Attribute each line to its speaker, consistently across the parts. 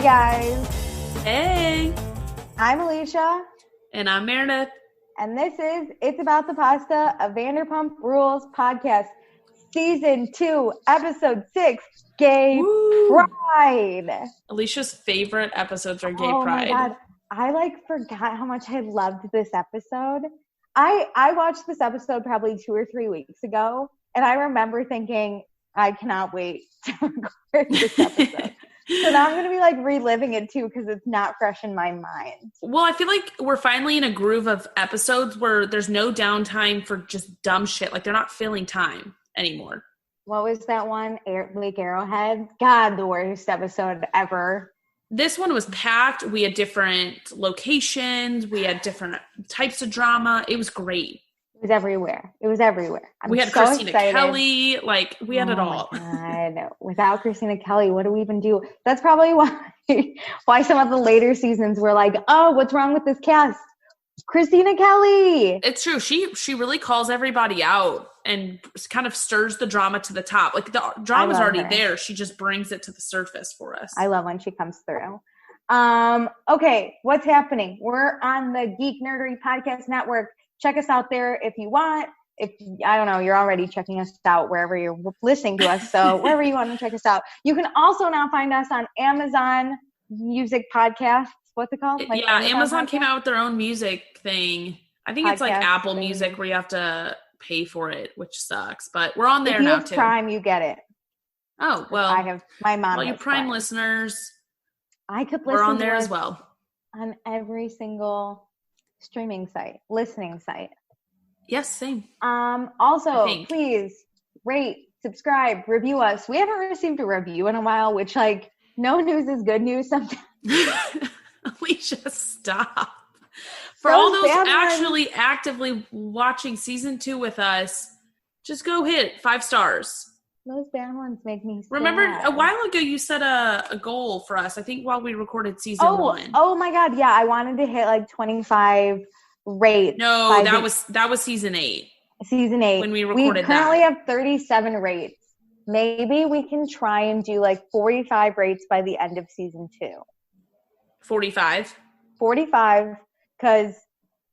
Speaker 1: guys.
Speaker 2: Hey.
Speaker 1: I'm Alicia.
Speaker 2: And I'm Meredith.
Speaker 1: And this is It's About the Pasta, a Vanderpump Rules podcast, Season 2, Episode 6, Gay Pride.
Speaker 2: Alicia's favorite episodes are Gay Pride.
Speaker 1: Oh my God. I forgot how much I loved this episode. I watched this episode probably 2 or 3 weeks ago, and I remember thinking, I cannot wait to record this episode. So now I'm going to be reliving it too because it's not fresh in my mind.
Speaker 2: Well, I feel like we're finally in a groove of episodes where there's no downtime for just dumb shit. They're not filling time anymore.
Speaker 1: What was that one? Lake Arrowhead? God, the worst episode ever.
Speaker 2: This one was packed. We had different locations. We had different types of drama. It was great.
Speaker 1: It was everywhere.
Speaker 2: We had
Speaker 1: so
Speaker 2: Christina
Speaker 1: excited.
Speaker 2: Kelly. We had it all.
Speaker 1: God. Without Christina Kelly, what do we even do? That's probably why some of the later seasons were like, oh, what's wrong with this cast? Christina Kelly.
Speaker 2: It's true. She really calls everybody out and kind of stirs the drama to the top. The drama's already there. She just brings it to the surface for us.
Speaker 1: I love when she comes through. Okay, what's happening? We're on the Geek Nerdery Podcast Network. Check us out there if you want. I don't know, you're already checking us out wherever you're listening to us. So wherever you want to check us out. You can also now find us on Amazon Music Podcasts. What's it called?
Speaker 2: Amazon came out with their own music thing. I think it's like Apple Music where you have to pay for it, which sucks. But we're on there now too. If you have
Speaker 1: Prime, you get it.
Speaker 2: Oh, well.
Speaker 1: I have my mom.
Speaker 2: Well, you Prime listeners.
Speaker 1: I could listen.
Speaker 2: We're on there as well.
Speaker 1: On every single listening site.
Speaker 2: Yes, same.
Speaker 1: Also, please rate, subscribe, review us. We haven't received a review in a while, which no news is good news sometimes.
Speaker 2: Alicia, stop. For all those actually actively watching season 2 with us, just go hit 5 stars.
Speaker 1: Those bad ones make me sad.
Speaker 2: Remember, a while ago you set a goal for us, I think while we recorded season 1.
Speaker 1: Oh my God, yeah. I wanted to hit 25 rates.
Speaker 2: No, that was season 8.
Speaker 1: Season 8.
Speaker 2: When we recorded
Speaker 1: we currently have 37 rates. Maybe we can try and do 45 rates by the end of season 2.
Speaker 2: 45?
Speaker 1: 45, because,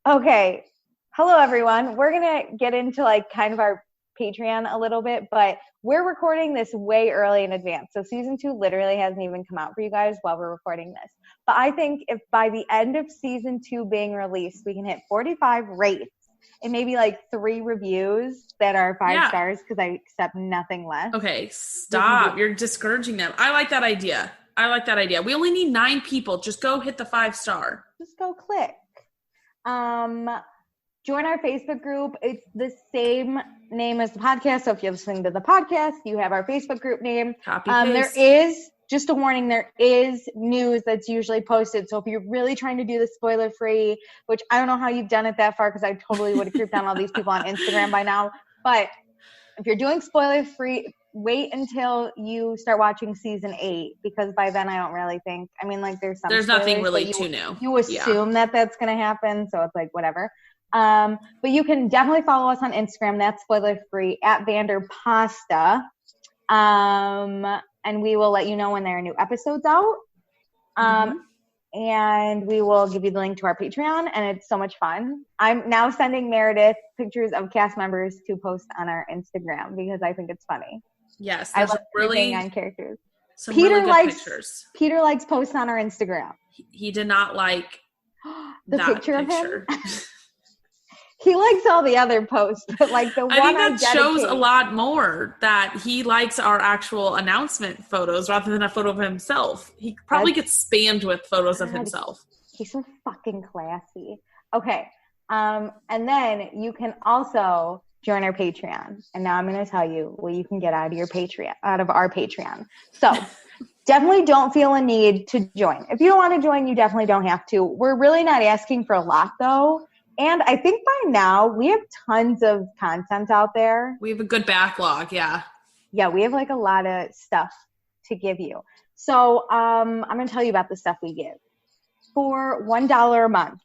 Speaker 1: okay, hello everyone. We're going to get into kind of our Patreon a little bit, but we're recording this way early in advance. So season 2 literally hasn't even come out for you guys while we're recording this. But I think if by the end of season 2 being released, we can hit 45 rates and maybe 3 reviews that are 5 stars because I accept nothing less.
Speaker 2: Okay, stop. You're discouraging them. I like that idea. We only need 9 people. Just go hit the 5-star.
Speaker 1: Just go click. Join our Facebook group. It's the same name as the podcast. So if you're listening to the podcast, you have our Facebook group name.
Speaker 2: Copy paste.
Speaker 1: There is, just a warning, there is news that's usually posted. So if you're really trying to do the spoiler free, which I don't know how you've done it that far because I totally would have creeped down all these people on Instagram by now. But if you're doing spoiler free, wait until you start watching season 8 because by then I don't really think, there's
Speaker 2: nothing really too new.
Speaker 1: You assume that that's going to happen. So it's whatever. But you can definitely follow us on Instagram. That's spoiler free at Vanderpasta. And we will let you know when there are new episodes out. And we will give you the link to our Patreon, and it's so much fun. I'm now sending Meredith pictures of cast members to post on our Instagram because I think it's funny.
Speaker 2: Yes,
Speaker 1: I love really on characters.
Speaker 2: Peter likes pictures.
Speaker 1: Peter likes posts on our Instagram.
Speaker 2: He did not like
Speaker 1: the picture of him. He likes all the other posts, but the one
Speaker 2: I think that shows a lot more that he likes our actual announcement photos rather than a photo of himself. He probably gets spammed with photos of himself. He's
Speaker 1: so fucking classy. Okay. And then you can also join our Patreon. And now I'm going to tell you what you can get out of our Patreon. So definitely don't feel a need to join. If you don't want to join, you definitely don't have to. We're really not asking for a lot though. And I think by now we have tons of content out there.
Speaker 2: We have a good backlog, yeah.
Speaker 1: Yeah, we have a lot of stuff to give you. So I'm going to tell you about the stuff we give. For $1 a month,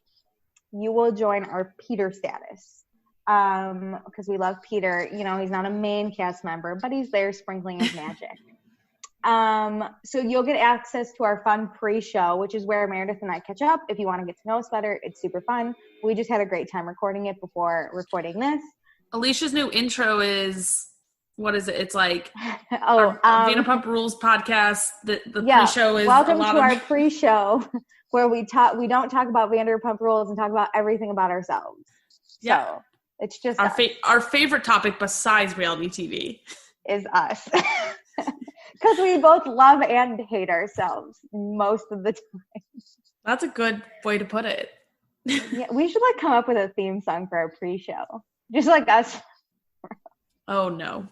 Speaker 1: you will join our Peter status. Because we love Peter. He's not a main cast member, but he's there sprinkling his magic. So you'll get access to our fun pre-show, which is where Meredith and I catch up. If you want to get to know us better, it's super fun. We just had a great time recording it before recording this.
Speaker 2: Alicia's new intro is, what is it? It's like Vanderpump Rules podcast. The pre-show is
Speaker 1: welcome to our pre-show where we don't talk about Vanderpump Rules and talk about everything about ourselves. Yeah. So it's just
Speaker 2: our favorite topic besides reality TV
Speaker 1: is us. Because we both love and hate ourselves most of the time.
Speaker 2: That's a good way to put it.
Speaker 1: Yeah, we should come up with a theme song for our pre-show. Just like us.
Speaker 2: Oh, no.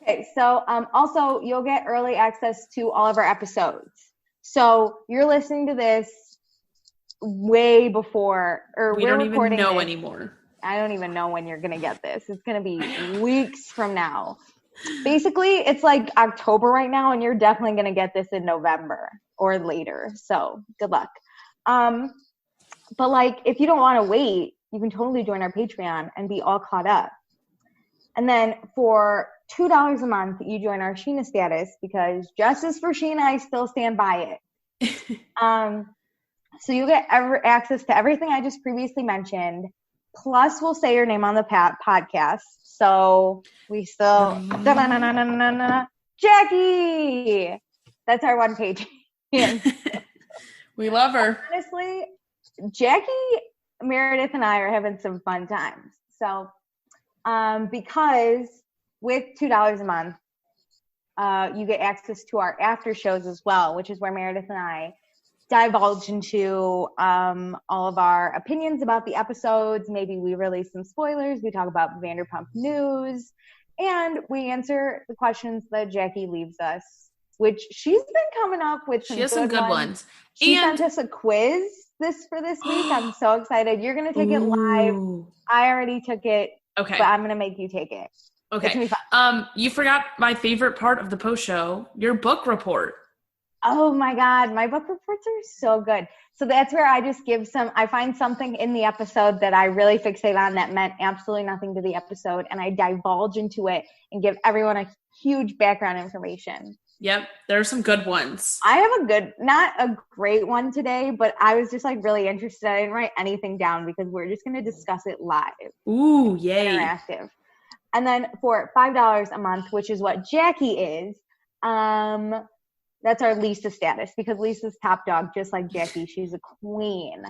Speaker 1: Okay, so also you'll get early access to all of our episodes. So you're listening to this way before, or
Speaker 2: we don't even know anymore.
Speaker 1: I don't even know when you're going to get this. It's going to be weeks from now. Basically, it's like October right now, and you're definitely going to get this in November or later. So good luck. But if you don't want to wait, you can totally join our Patreon and be all caught up. And then for $2 a month, you join our Sheena status, because justice for Sheena, I still stand by it. So you get access to everything I just previously mentioned. Plus, we'll say your name on the podcast. So we still Jackie. That's our one page.
Speaker 2: We love her.
Speaker 1: Honestly, Jackie, Meredith, and I are having some fun times. So, because with $2 a month, you get access to our after shows as well, which is where Meredith and I divulge into all of our opinions about the episodes. Maybe we release some spoilers. We talk about Vanderpump news, and we answer the questions that Jackie leaves us, which she's been coming up with.
Speaker 2: She has some good ones.
Speaker 1: She sent us a quiz for this week. I'm so excited. You're going to take it live. I already took it.
Speaker 2: Okay.
Speaker 1: But I'm going to make you take it.
Speaker 2: Okay. You forgot my favorite part of the post show, your book report.
Speaker 1: Oh my God, my book reports are so good. So that's where I just I find something in the episode that I really fixate on that meant absolutely nothing to the episode, and I divulge into it and give everyone a huge background information.
Speaker 2: Yep, there are some good ones.
Speaker 1: I have not a great one today, but I was just really interested. I didn't write anything down because we're just going to discuss it live.
Speaker 2: Ooh, yay.
Speaker 1: Interactive. And then for $5 a month, which is what Jackie is, that's our Lisa status, because Lisa's top dog, just like Jackie. She's a queen.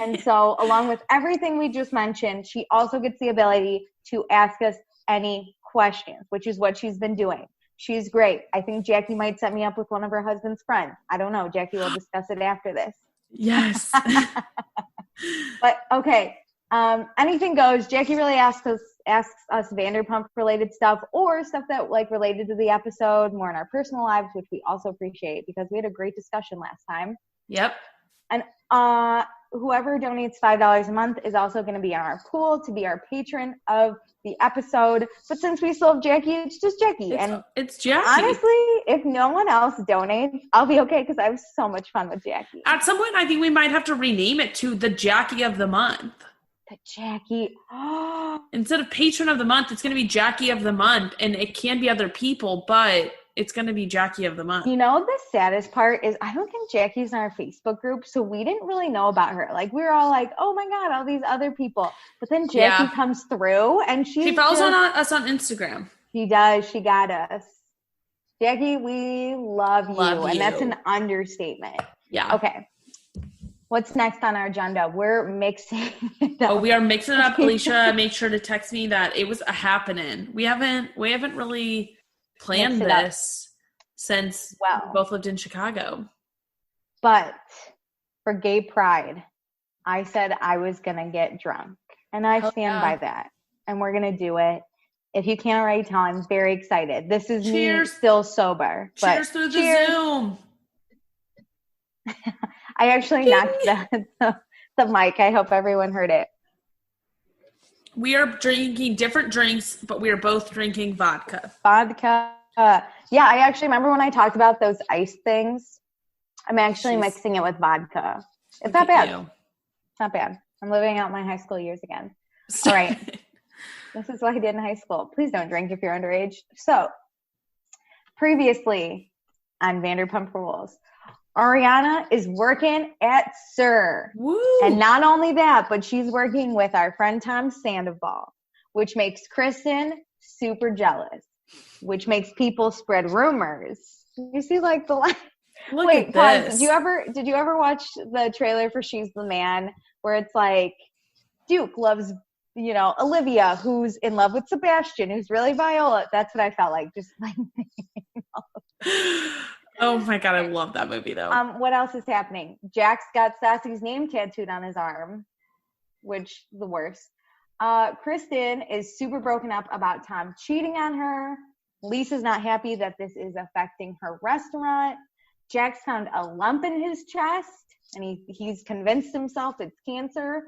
Speaker 1: And so along with everything we just mentioned, she also gets the ability to ask us any questions, which is what she's been doing. She's great. I think Jackie might set me up with one of her husband's friends. I don't know. Jackie will discuss it after this.
Speaker 2: Yes.
Speaker 1: But okay. Anything goes. Jackie really asks us Vanderpump related stuff, or stuff that related to the episode, more in our personal lives, which we also appreciate because we had a great discussion last time.
Speaker 2: Yep.
Speaker 1: And whoever donates $5 a month is also going to be on our pool to be our patron of the episode. But since we still have Jackie, it's just Jackie.
Speaker 2: It's Jackie.
Speaker 1: Honestly, if no one else donates, I'll be okay because I have so much fun with Jackie.
Speaker 2: At some point, I think we might have to rename it to the Jackie of the Month.
Speaker 1: The Jackie.
Speaker 2: Instead of patron of the month, it's going to be Jackie of the month, and it can be other people, but it's going to be Jackie of the month.
Speaker 1: You know, the saddest part is I don't think Jackie's in our Facebook group, so we didn't really know about her. We were all like, oh my God, all these other people. But then Jackie comes through, and she
Speaker 2: follows us on Instagram.
Speaker 1: She does. She got us. Jackie, we love you. And that's an understatement.
Speaker 2: Yeah.
Speaker 1: Okay. What's next on our agenda? We're mixing it up.
Speaker 2: Oh, we are mixing it up. Alicia made sure to text me that it was a happening. We haven't really planned this since we both lived in Chicago.
Speaker 1: But for Gay Pride, I said I was going to get drunk. And I stand by that. And we're going to do it. If you can't already tell, I'm very excited. This is me still sober.
Speaker 2: Cheers through the Zoom.
Speaker 1: I actually knocked the mic. I hope everyone heard it.
Speaker 2: We are drinking different drinks, but we are both drinking vodka.
Speaker 1: Yeah, I actually remember when I talked about those ice things. I'm actually mixing it with vodka. It's not bad. It's not bad. I'm living out my high school years again. All right. This is what I did in high school. Please don't drink if you're underage. So, previously on Vanderpump Rules. Ariana is working at SUR.
Speaker 2: Woo.
Speaker 1: And not only that, but she's working with our friend Tom Sandoval, which makes Kristen super jealous, which makes people spread rumors. You see, like, the line. Wait, pause. Did you ever watch the trailer for She's the Man, where it's like Duke loves, Olivia, who's in love with Sebastian, who's really Viola? That's what I felt like. Just like.
Speaker 2: Oh my God, I love that movie though.
Speaker 1: What else is happening? Jax got Stassi's name tattooed on his arm, which the worst. Kristen is super broken up about Tom cheating on her. Lisa's not happy that this is affecting her restaurant. Jax found a lump in his chest, and he's convinced himself it's cancer.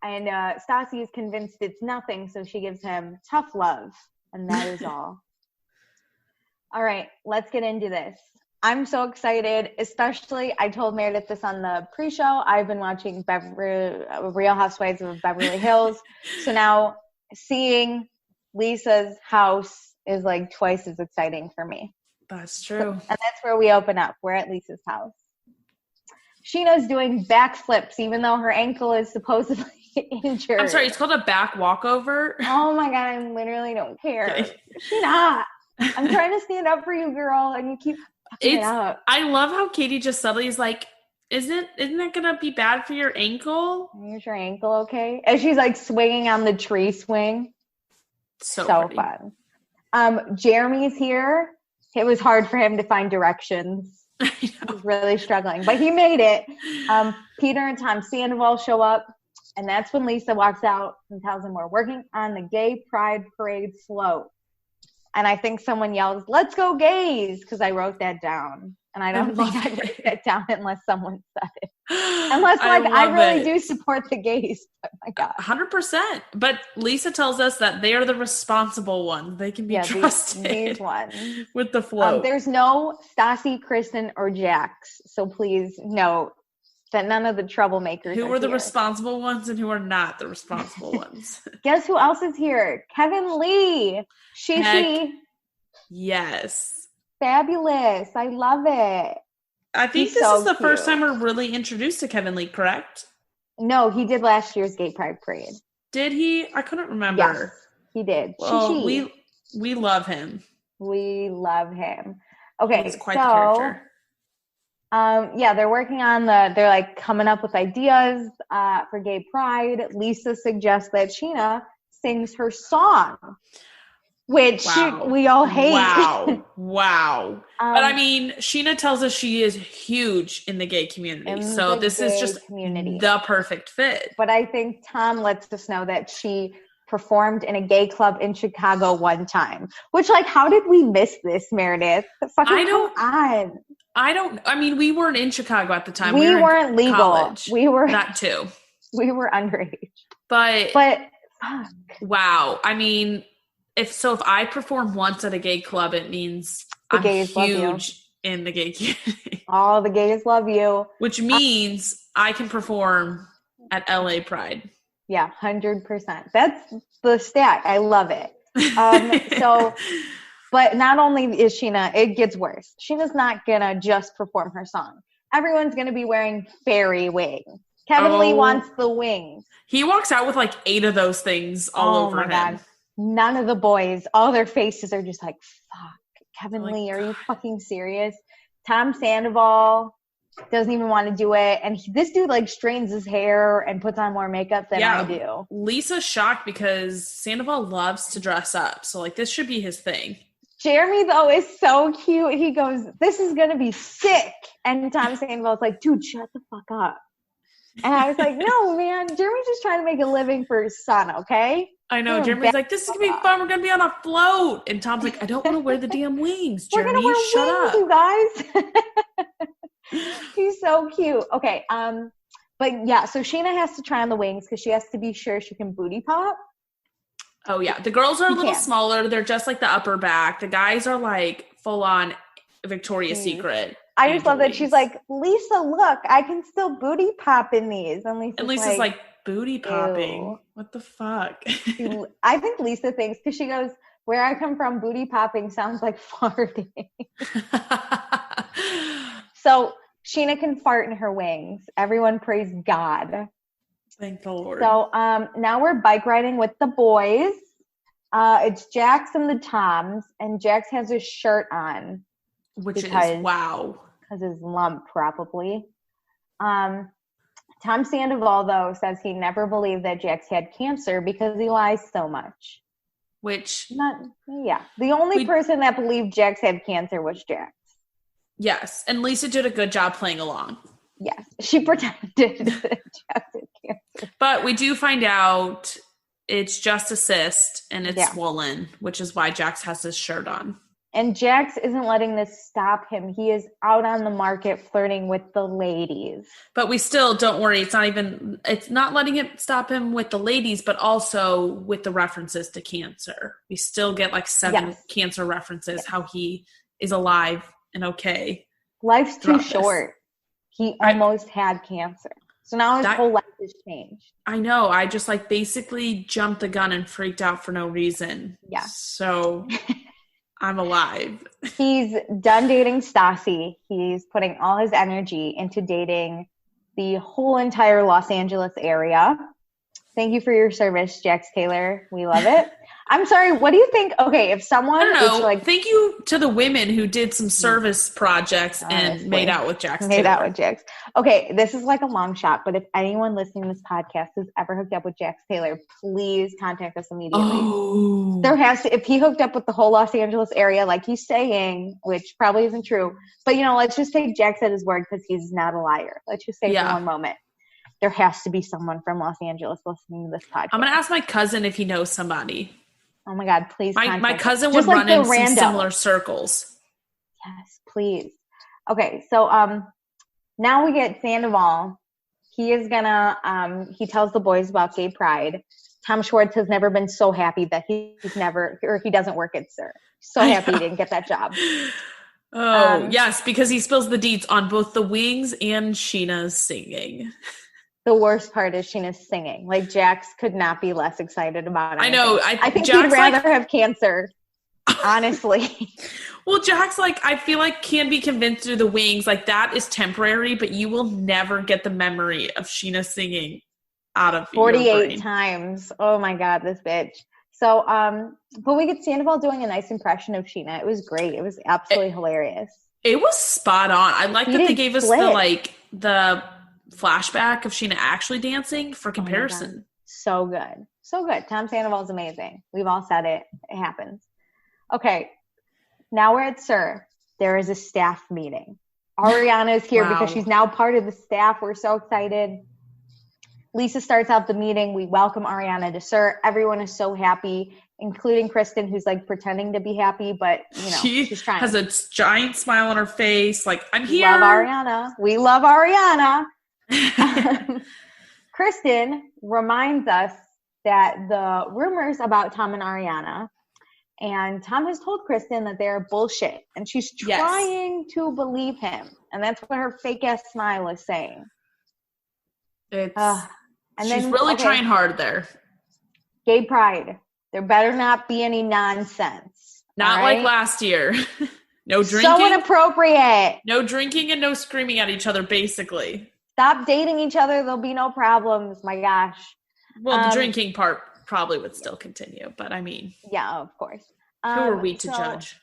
Speaker 1: And Stassi is convinced it's nothing, so she gives him tough love, and that is all. All right, let's get into this. I'm so excited, especially I told Meredith this on the pre-show. I've been watching Real Housewives of Beverly Hills. So now seeing Lisa's house is like twice as exciting for me.
Speaker 2: That's true.
Speaker 1: And that's where we open up. We're at Lisa's house. Sheena's doing backflips, even though her ankle is supposedly injured.
Speaker 2: I'm sorry, it's called a back walkover.
Speaker 1: Oh my God, I literally don't care. Okay. Sheena, I'm trying to stand up for you, girl, and you keep fucking it up.
Speaker 2: I love how Katie just suddenly is like, isn't that gonna be bad for your ankle?
Speaker 1: Is your ankle okay? As she's like swinging on the tree swing. So fun. Jeremy's here. It was hard for him to find directions. He was really struggling, but he made it. Peter and Tom Sandoval show up, and that's when Lisa walks out and tells him we're working on the gay pride parade float. And I think someone yells, "Let's go gays," because I wrote that down. And I don't think I wrote that down unless someone said it. Unless, I really do support the gays. But my God.
Speaker 2: 100%. But Lisa tells us that they are the responsible ones. They can be trusted.
Speaker 1: These ones.
Speaker 2: With the float.
Speaker 1: There's no Stassi, Kristen, or Jax. So please note that none of the troublemakers
Speaker 2: who are the
Speaker 1: here.
Speaker 2: Responsible ones and who are not the responsible ones.
Speaker 1: Guess who else is here? Kevin Lee. Shishi.
Speaker 2: Yes.
Speaker 1: Fabulous. I love it.
Speaker 2: I think this is the first time we're really introduced to Kevin Lee, correct?
Speaker 1: No, he did last year's Gay Pride Parade.
Speaker 2: Did he? I couldn't remember.
Speaker 1: Yes, he did.
Speaker 2: Well, we love him.
Speaker 1: We love him. Okay,
Speaker 2: he's quite the character.
Speaker 1: They're working on they're like coming up with ideas for Gay Pride. Lisa suggests that Sheena sings her song, which we all hate.
Speaker 2: Wow. But I mean, Sheena tells us she is huge in the gay community. So this is just the perfect fit.
Speaker 1: But I think Tom lets us know that she performed in a gay club in Chicago one time. Which, how did we miss this, Meredith? I
Speaker 2: mean, we weren't in Chicago at the time.
Speaker 1: We weren't legal.
Speaker 2: College.
Speaker 1: We were
Speaker 2: that too.
Speaker 1: We were underage.
Speaker 2: But
Speaker 1: fuck.
Speaker 2: Wow. I mean, if I perform once at a gay club, it means I'm huge in the gay community.
Speaker 1: All the gays love you.
Speaker 2: Which means I can perform at LA Pride.
Speaker 1: Yeah, 100%. That's the stat. I love it. But not only is Sheena, it gets worse. Sheena's not going to just perform her song. Everyone's going to be wearing fairy wings. Kevin Lee wants the wings.
Speaker 2: He walks out with 8 of those things all over him. God.
Speaker 1: None of the boys, all their faces are just like, fuck. Kevin Lee, are you fucking serious? Tom Sandoval doesn't even want to do it. And this dude strains his hair and puts on more makeup than I do.
Speaker 2: Lisa's shocked because Sandoval loves to dress up. So this should be his thing.
Speaker 1: Jeremy, though, is so cute. He goes, "This is going to be sick." And Tom Sandoval's like, "Dude, shut the fuck up." And I was like, "No, man. Jeremy's just trying to make a living for his son, okay?"
Speaker 2: I know. Jeremy's like, "This is going to be fun. We're going to be on a float." And Tom's like, "I don't want to wear the damn wings, Jeremy. Shut up.
Speaker 1: You guys." He's so cute. Okay. But yeah, so Sheena has to try on the wings because she has to be sure she can booty pop.
Speaker 2: Oh, yeah. The girls are a little smaller. They're just the upper back. The guys are full on Victoria's Secret.
Speaker 1: I just love that she's like, "Lisa, look, I can still booty pop in these." And
Speaker 2: Lisa's like, "Booty popping? Ew. What the fuck?"
Speaker 1: I think Lisa thinks, because she goes, "Where I come from, booty popping sounds like farting." So Sheena can fart in her wings. Everyone praise God.
Speaker 2: Thank the Lord.
Speaker 1: So now we're bike riding with the boys. It's Jax and the Toms, and Jax has his shirt on.
Speaker 2: Which is, wow.
Speaker 1: Because his lump, probably. Tom Sandoval, though, says he never believed that Jax had cancer because he lies so much. The only person that believed Jax had cancer was Jax.
Speaker 2: Yes, and Lisa did a good job playing along.
Speaker 1: Yes, she pretended that Jax had cancer.
Speaker 2: But we do find out it's just a cyst and it's swollen, which is why Jax has his shirt on.
Speaker 1: And Jax isn't letting this stop him. He is out on the market flirting with the ladies.
Speaker 2: But we still, don't worry, it's not letting it stop him with the ladies, but also with the references to cancer. We still get like 7 cancer references, how he is alive and okay.
Speaker 1: Life's too short. He almost had cancer. So now his whole life has changed.
Speaker 2: I know. I just basically jumped the gun and freaked out for no reason.
Speaker 1: Yeah.
Speaker 2: So I'm alive.
Speaker 1: He's done dating Stassi. He's putting all his energy into dating the whole entire Los Angeles area. Thank you for your service, Jax Taylor. We love it. I'm sorry, what do you think? Okay, if someone
Speaker 2: thank you to the women who did some service projects and made out with Jax.
Speaker 1: Okay, this is like a long shot, but if anyone listening to this podcast has ever hooked up with Jax Taylor, please contact us immediately.
Speaker 2: Oh.
Speaker 1: There has to, if he hooked up with the whole Los Angeles area, like he's saying, which probably isn't true, but let's just take Jax at his word because he's not a liar. Let's just say for one moment. There has to be someone from Los Angeles listening to this podcast.
Speaker 2: I'm going to ask my cousin if he knows somebody.
Speaker 1: Oh my God, please.
Speaker 2: My cousin would run in some similar circles.
Speaker 1: Yes, please. Okay, so now we get Sandoval. He is gonna he tells the boys about gay pride. Tom Schwartz has never been so happy that he doesn't work at SUR. So happy he didn't get that job.
Speaker 2: Oh, yes, because he spills the deets on both the wings and Sheena's singing.
Speaker 1: The worst part is Sheena's singing. Like, Jax could not be less excited about it.
Speaker 2: I know.
Speaker 1: I think Jax, he'd rather have cancer, honestly.
Speaker 2: Well, Jax, I feel like can be convinced through the wings. That is temporary, but you will never get the memory of Sheena singing out of
Speaker 1: 48 times. Oh, my God, this bitch. So, but we get Sandoval doing a nice impression of Sheena. It was great. It was absolutely hilarious.
Speaker 2: It was spot on. I like that they gave us the flashback of Sheena actually dancing for comparison.
Speaker 1: So good. So good. Tom Sandoval's amazing. We've all said it. It happens. Okay. Now we're at SUR. There is a staff meeting. Ariana is here because she's now part of the staff. We're so excited. Lisa starts out the meeting. We welcome Ariana to SUR. Everyone is so happy, including Kristen, who's pretending to be happy, but she's trying.
Speaker 2: Has a giant smile on her face. I'm here.
Speaker 1: Love Ariana. We love Ariana. Kristen reminds us that the rumors about Tom and Ariana, and Tom has told Kristen that they're bullshit, and she's trying to believe him, and that's what her fake ass smile is saying.
Speaker 2: She's really trying hard there.
Speaker 1: Gay pride. There better not be any nonsense.
Speaker 2: Not like last year. No drinking.
Speaker 1: So inappropriate.
Speaker 2: No drinking and no screaming at each other, basically.
Speaker 1: Stop dating each other. There'll be no problems. My gosh.
Speaker 2: Well, the drinking part probably would still continue, but I mean.
Speaker 1: Yeah, of course.
Speaker 2: Who are we to judge?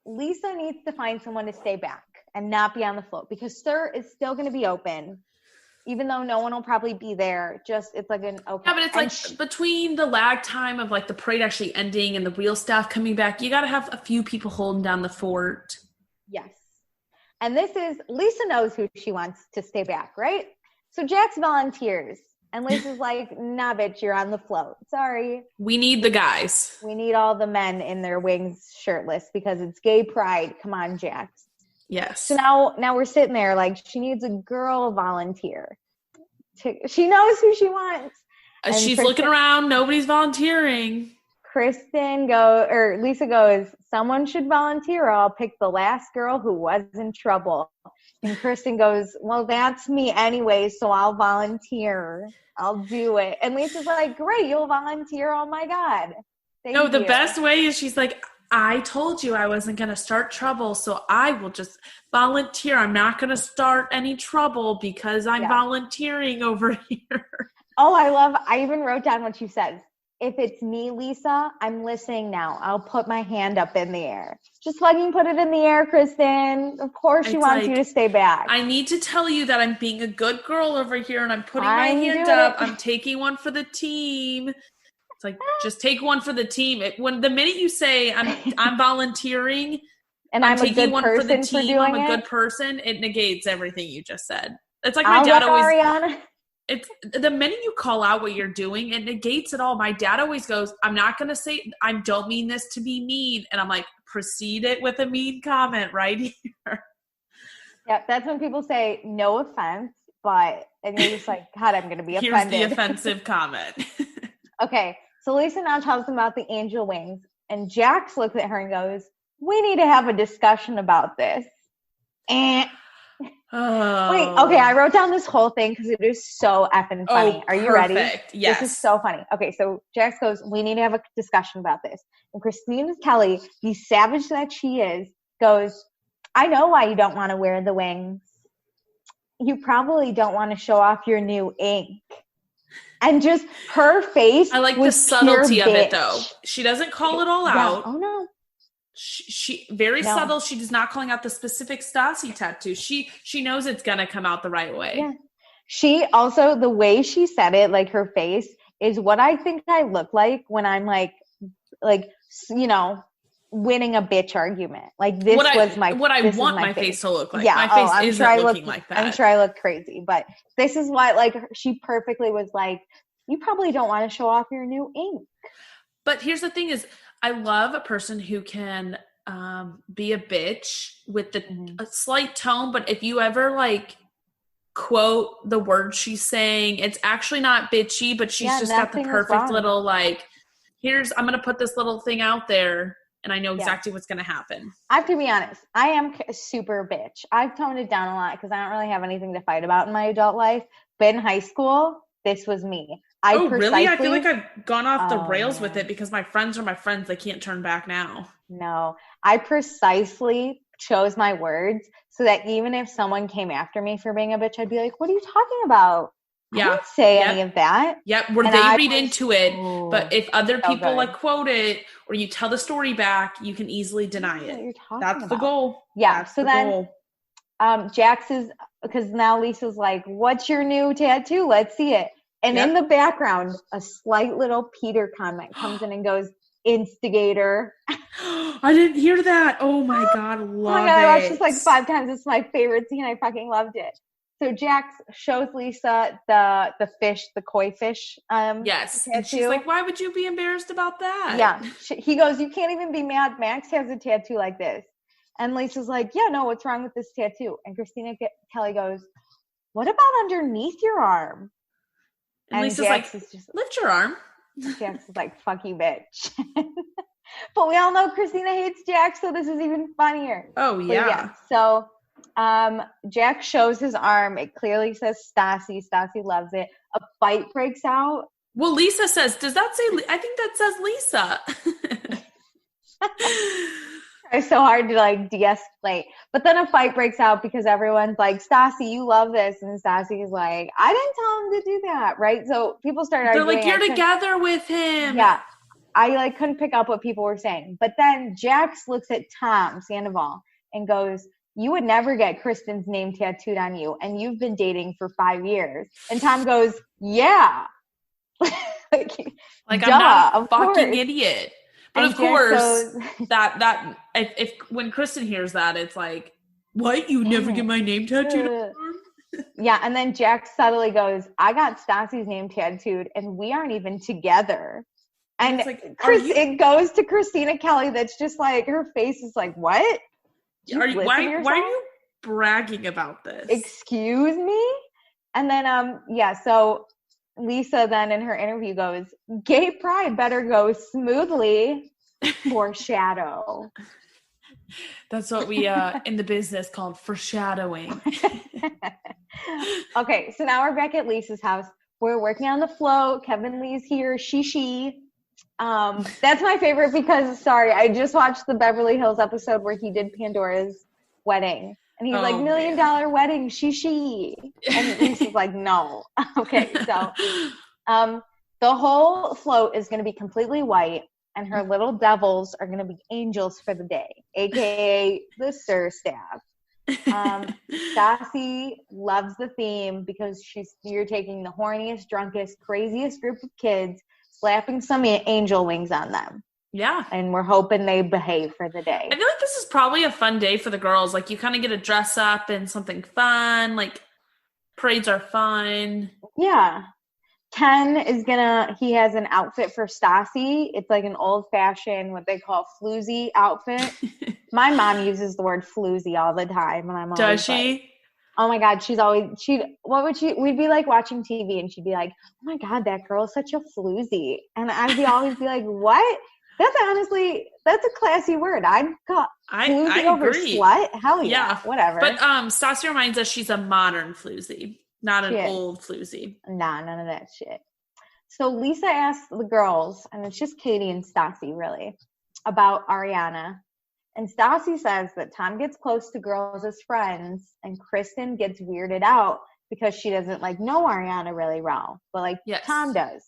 Speaker 1: Lisa needs to find someone to stay back and not be on the float because SUR is still going to be open, even though no one will probably be there. It's an open.
Speaker 2: Yeah, but it's between the lag time of the parade actually ending and the real staff coming back, you got to have a few people holding down the fort.
Speaker 1: Yes. And Lisa knows who she wants to stay back, right? So Jax volunteers. And Lisa's like, nah, bitch, you're on the float. Sorry.
Speaker 2: We need the guys.
Speaker 1: We need all the men in their wings shirtless because it's gay pride. Come on, Jax.
Speaker 2: Yes.
Speaker 1: So now we're sitting there she needs a girl volunteer. She knows who she wants.
Speaker 2: She's looking around. Nobody's volunteering.
Speaker 1: Lisa goes, someone should volunteer. I'll pick the last girl who was in trouble. And Kristen goes, well, that's me anyway, so I'll volunteer. I'll do it. And Lisa's like, great, you'll volunteer. Oh my God.
Speaker 2: The best way is she's like, I told you I wasn't going to start trouble, so I will just volunteer. I'm not going to start any trouble because I'm volunteering over here.
Speaker 1: Oh, I even wrote down what you said. If it's me, Lisa, I'm listening now. I'll put my hand up in the air. Just fucking put it in the air, Kristen. Of course she wants you to stay back.
Speaker 2: I need to tell you that I'm being a good girl over here and I'm putting my hand up. I'm taking one for the team. It's like, just take one for the team. When the minute you say I'm volunteering
Speaker 1: and I'm taking one for the
Speaker 2: team, I'm a good person, it negates everything you just said. It's like my dad always
Speaker 1: Ariana.
Speaker 2: It's the minute you call out what you're doing, it negates it all. My dad always goes, I'm not going to say, I don't mean this to be mean. And I'm like, proceed it with a mean comment right here.
Speaker 1: Yeah, that's when people say, no offense, but, and you're just like, God, I'm going to be offended.
Speaker 2: Here's the offensive comment.
Speaker 1: Okay, so Lisa now tells them about the angel wings, and Jax looks at her and goes, we need to have a discussion about this. And wait, okay, I wrote down this whole thing because it is so effing funny. Are you ready?
Speaker 2: Yes.
Speaker 1: This is so funny. Okay, so Jax goes, we need to have a discussion about this. And Christina Kelly, the savage that she is, goes, I know why you don't want to wear the wings. You probably don't want to show off your new ink. And just her face.
Speaker 2: I like the subtlety of it, though. She doesn't call it all out.
Speaker 1: Oh, no.
Speaker 2: She very subtle. She does not calling out the specific Stassi tattoo. She knows it's gonna come out the right way.
Speaker 1: Yeah. She also, the way she said it, like her face, is what I think I look like when I'm like you know, winning a bitch argument. Like this was my
Speaker 2: what I want my face to look like.
Speaker 1: Yeah,
Speaker 2: my face isn't looking like that.
Speaker 1: I'm sure I look crazy, but this is what like she perfectly was like. You probably don't want to show off your new ink.
Speaker 2: But here's the thing: is I love a person who can be a bitch with a slight tone, but if you ever like quote the words she's saying, it's actually not bitchy, but she's just got the perfect little like, I'm going to put this little thing out there and I know exactly what's going to happen.
Speaker 1: I have to be honest. I am a super bitch. I've toned it down a lot because I don't really have anything to fight about in my adult life. But in high school, this was me.
Speaker 2: Really? I feel like I've gone off the rails with it because my friends are my friends. They can't turn back now.
Speaker 1: No, I precisely chose my words so that even if someone came after me for being a bitch, I'd be like, what are you talking about?
Speaker 2: Yeah.
Speaker 1: I didn't say any of that.
Speaker 2: Yep. Where they read into it. But if other people like quote it or you tell the story back, you can easily deny it. That's the goal.
Speaker 1: Yeah. So then Jax is, because now Lisa's like, what's your new tattoo? Let's see it. And in the background, a slight little Peter comment comes in and goes, instigator.
Speaker 2: I didn't hear that. Oh my God. Love it.
Speaker 1: I watched this like 5 times. It's my favorite scene. I fucking loved it. So Jax shows Lisa the fish, the koi fish.
Speaker 2: Yes. And she's like, why would you be embarrassed about that?
Speaker 1: Yeah. He goes, you can't even be mad. Max has a tattoo like this. And Lisa's like, yeah, no, what's wrong with this tattoo? And Christina Kelly goes, what about underneath your arm?
Speaker 2: And Lisa's like, lift your arm.
Speaker 1: Jax is like, fuck you, bitch. But we all know Christina hates Jax, so this is even funnier.
Speaker 2: Oh, yeah.
Speaker 1: So Jax shows his arm. It clearly says Stassi. Stassi loves it. A fight breaks out.
Speaker 2: Well, Lisa says, does that say, I think that says Lisa.
Speaker 1: It's so hard to like de-escalate. But then a fight breaks out because everyone's like, Stassi, you love this. And Stassi is like, I didn't tell him to do that, right? So people start arguing.
Speaker 2: They're like, you're together with him.
Speaker 1: Yeah. I like couldn't pick up what people were saying. But then Jax looks at Tom Sandoval and goes, you would never get Kristen's name tattooed on you. And you've been dating for 5 years. And Tom goes, yeah.
Speaker 2: like I'm not a fucking idiot. But and of course, that if when Kristen hears that, it's like, what? You never get my name tattooed on your arm?
Speaker 1: Yeah, and then Jax subtly goes, I got Stassi's name tattooed, and we aren't even together. And like, it goes to Christina Kelly that's just like, her face is like, what?
Speaker 2: Why are you bragging about this?
Speaker 1: Excuse me? And then, so Lisa then in her interview goes, gay pride better go smoothly. Foreshadow.
Speaker 2: That's what we in the business called foreshadowing.
Speaker 1: Okay, so now we're back at Lisa's house. We're working on the float. Kevin Lee's here. She. That's my favorite because, sorry, I just watched the Beverly Hills episode where he did Pandora's wedding. And he's like, $1 million wedding, she. And Lisa's like, no. Okay, so the whole float is going to be completely white, and her little devils are going to be angels for the day, a.k.a. the Sir Staff. Stassi loves the theme because you're taking the horniest, drunkest, craziest group of kids, slapping some angel wings on them.
Speaker 2: Yeah.
Speaker 1: And we're hoping they behave for the day.
Speaker 2: I feel like this is probably a fun day for the girls. Like, you kind of get to dress up in something fun. Like, parades are fun.
Speaker 1: Yeah. Ken he has an outfit for Stassi. It's like an old-fashioned, what they call floozy outfit. My mom uses the word floozy all the time. And I'm always
Speaker 2: Does she?
Speaker 1: Like, oh my God, we'd be like watching TV and she'd be like, oh my God, that girl's such a floozy. And always be like, what? That's a classy word. I'd call floozy over
Speaker 2: agree.
Speaker 1: Slut. Hell yeah, whatever.
Speaker 2: But Stassi reminds us she's a modern floozy, not an old floozy.
Speaker 1: Nah, none of that shit. So Lisa asked the girls, and it's just Katie and Stassi really, about Ariana. And Stassi says that Tom gets close to girls as friends, and Kristen gets weirded out because she doesn't know Ariana really well, but Tom does.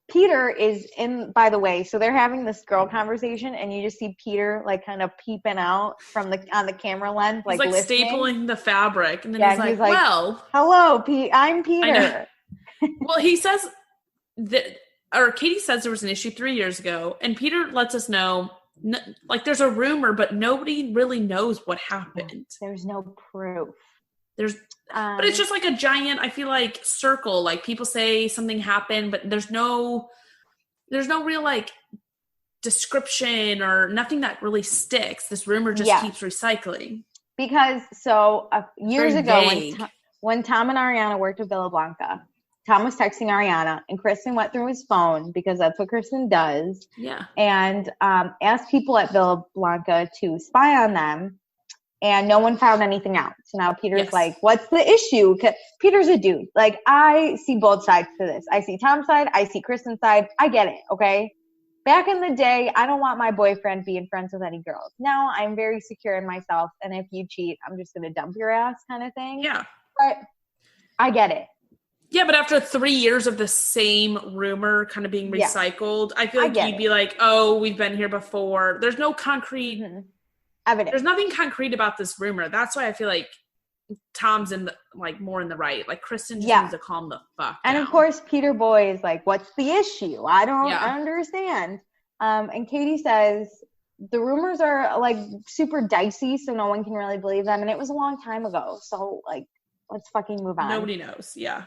Speaker 1: Peter is in, by the way, so they're having this girl conversation, and you just see Peter kind of peeping out on the camera lens,
Speaker 2: he's
Speaker 1: listening.
Speaker 2: Stapling the fabric, and then he's like, well,
Speaker 1: hello, I'm Peter.
Speaker 2: Well, he says that, or Katie says there was an issue 3 years ago, and Peter lets us know, there's a rumor, but nobody really knows what happened.
Speaker 1: There's no proof.
Speaker 2: But it's just a giant, I feel circle. People say something happened, but there's no real description or nothing that really sticks. This rumor just keeps recycling.
Speaker 1: Because years ago when Tom and Ariana worked at Villa Blanca, Tom was texting Ariana, and Kristen went through his phone because that's what Kristen does.
Speaker 2: Yeah.
Speaker 1: And asked people at Villa Blanca to spy on them. And no one found anything out. So now Peter's like, what's the issue? Peter's a dude. I see both sides to this. I see Tom's side. I see Kristen's side. I get it, okay? Back in the day, I don't want my boyfriend being friends with any girls. Now I'm very secure in myself. And if you cheat, I'm just going to dump your ass kind of thing.
Speaker 2: Yeah.
Speaker 1: But I get it.
Speaker 2: Yeah, but after 3 years of the same rumor kind of being recycled, I feel you'd be like, oh, we've been here before. There's no concrete... Mm-hmm.
Speaker 1: Evidence.
Speaker 2: There's nothing concrete about this rumor. That's why I feel Tom's in the more in the right. Kristen just needs to calm the fuck down.
Speaker 1: And of course, Peter Boy is what's the issue? I don't understand. And Katie says the rumors are super dicey, so no one can really believe them. And it was a long time ago, so let's fucking move on.
Speaker 2: Nobody knows. Yeah.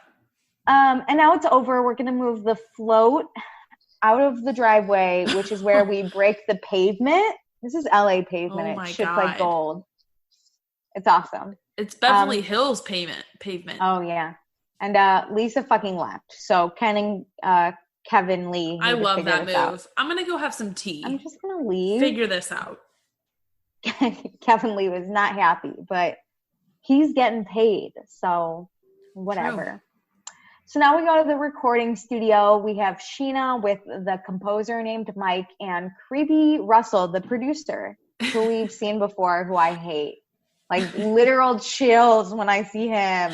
Speaker 1: And now it's over. We're gonna move the float out of the driveway, which is where we break the pavement. This is LA pavement.
Speaker 2: Oh,
Speaker 1: it shits like gold. It's awesome.
Speaker 2: It's Beverly Hills pavement.
Speaker 1: Oh, yeah. And Lisa fucking left. So Ken and Kevin Lee.
Speaker 2: I love that move. Out. I'm going to go have some tea.
Speaker 1: I'm just going to leave.
Speaker 2: Figure this out.
Speaker 1: Kevin Lee was not happy, but he's getting paid. So whatever. True. So now we go to the recording studio. We have Sheena with the composer named Mike and Creepy Russell, the producer, who we've seen before, who I hate. Literal chills when I see him.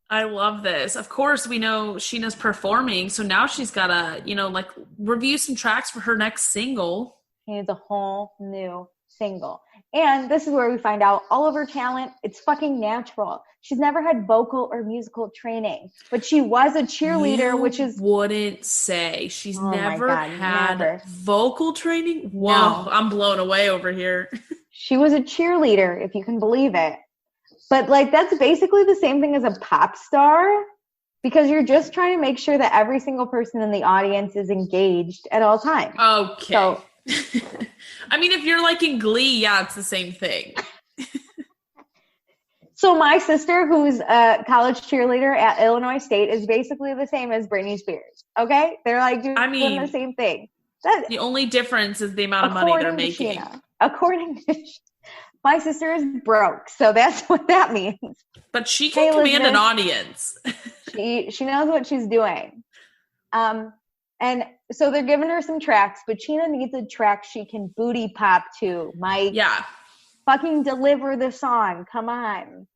Speaker 2: I love this. Of course, we know Sheena's performing, so now she's got to, review some tracks for her next single.
Speaker 1: She needs a whole new single. And this is where we find out all of her talent, it's fucking natural. She's never had vocal or musical training, but she was a cheerleader, which is...
Speaker 2: wouldn't say. She's never had vocal training? Whoa, no. I'm blown away over here.
Speaker 1: She was a cheerleader, if you can believe it. But, that's basically the same thing as a pop star, because you're just trying to make sure that every single person in the audience is engaged at all times.
Speaker 2: Okay. So, I mean, if you're in Glee, yeah, it's the same thing.
Speaker 1: So my sister, who's a college cheerleader at Illinois State, is basically the same as Britney Spears. Okay? They're doing the same thing.
Speaker 2: The only difference is the amount of money they're making.
Speaker 1: According to my sister is broke, so that's what that means.
Speaker 2: But she can command an audience.
Speaker 1: She knows what she's doing. And so they're giving her some tracks, but Sheena needs a track she can booty pop to. Mike, fucking deliver the song. Come on.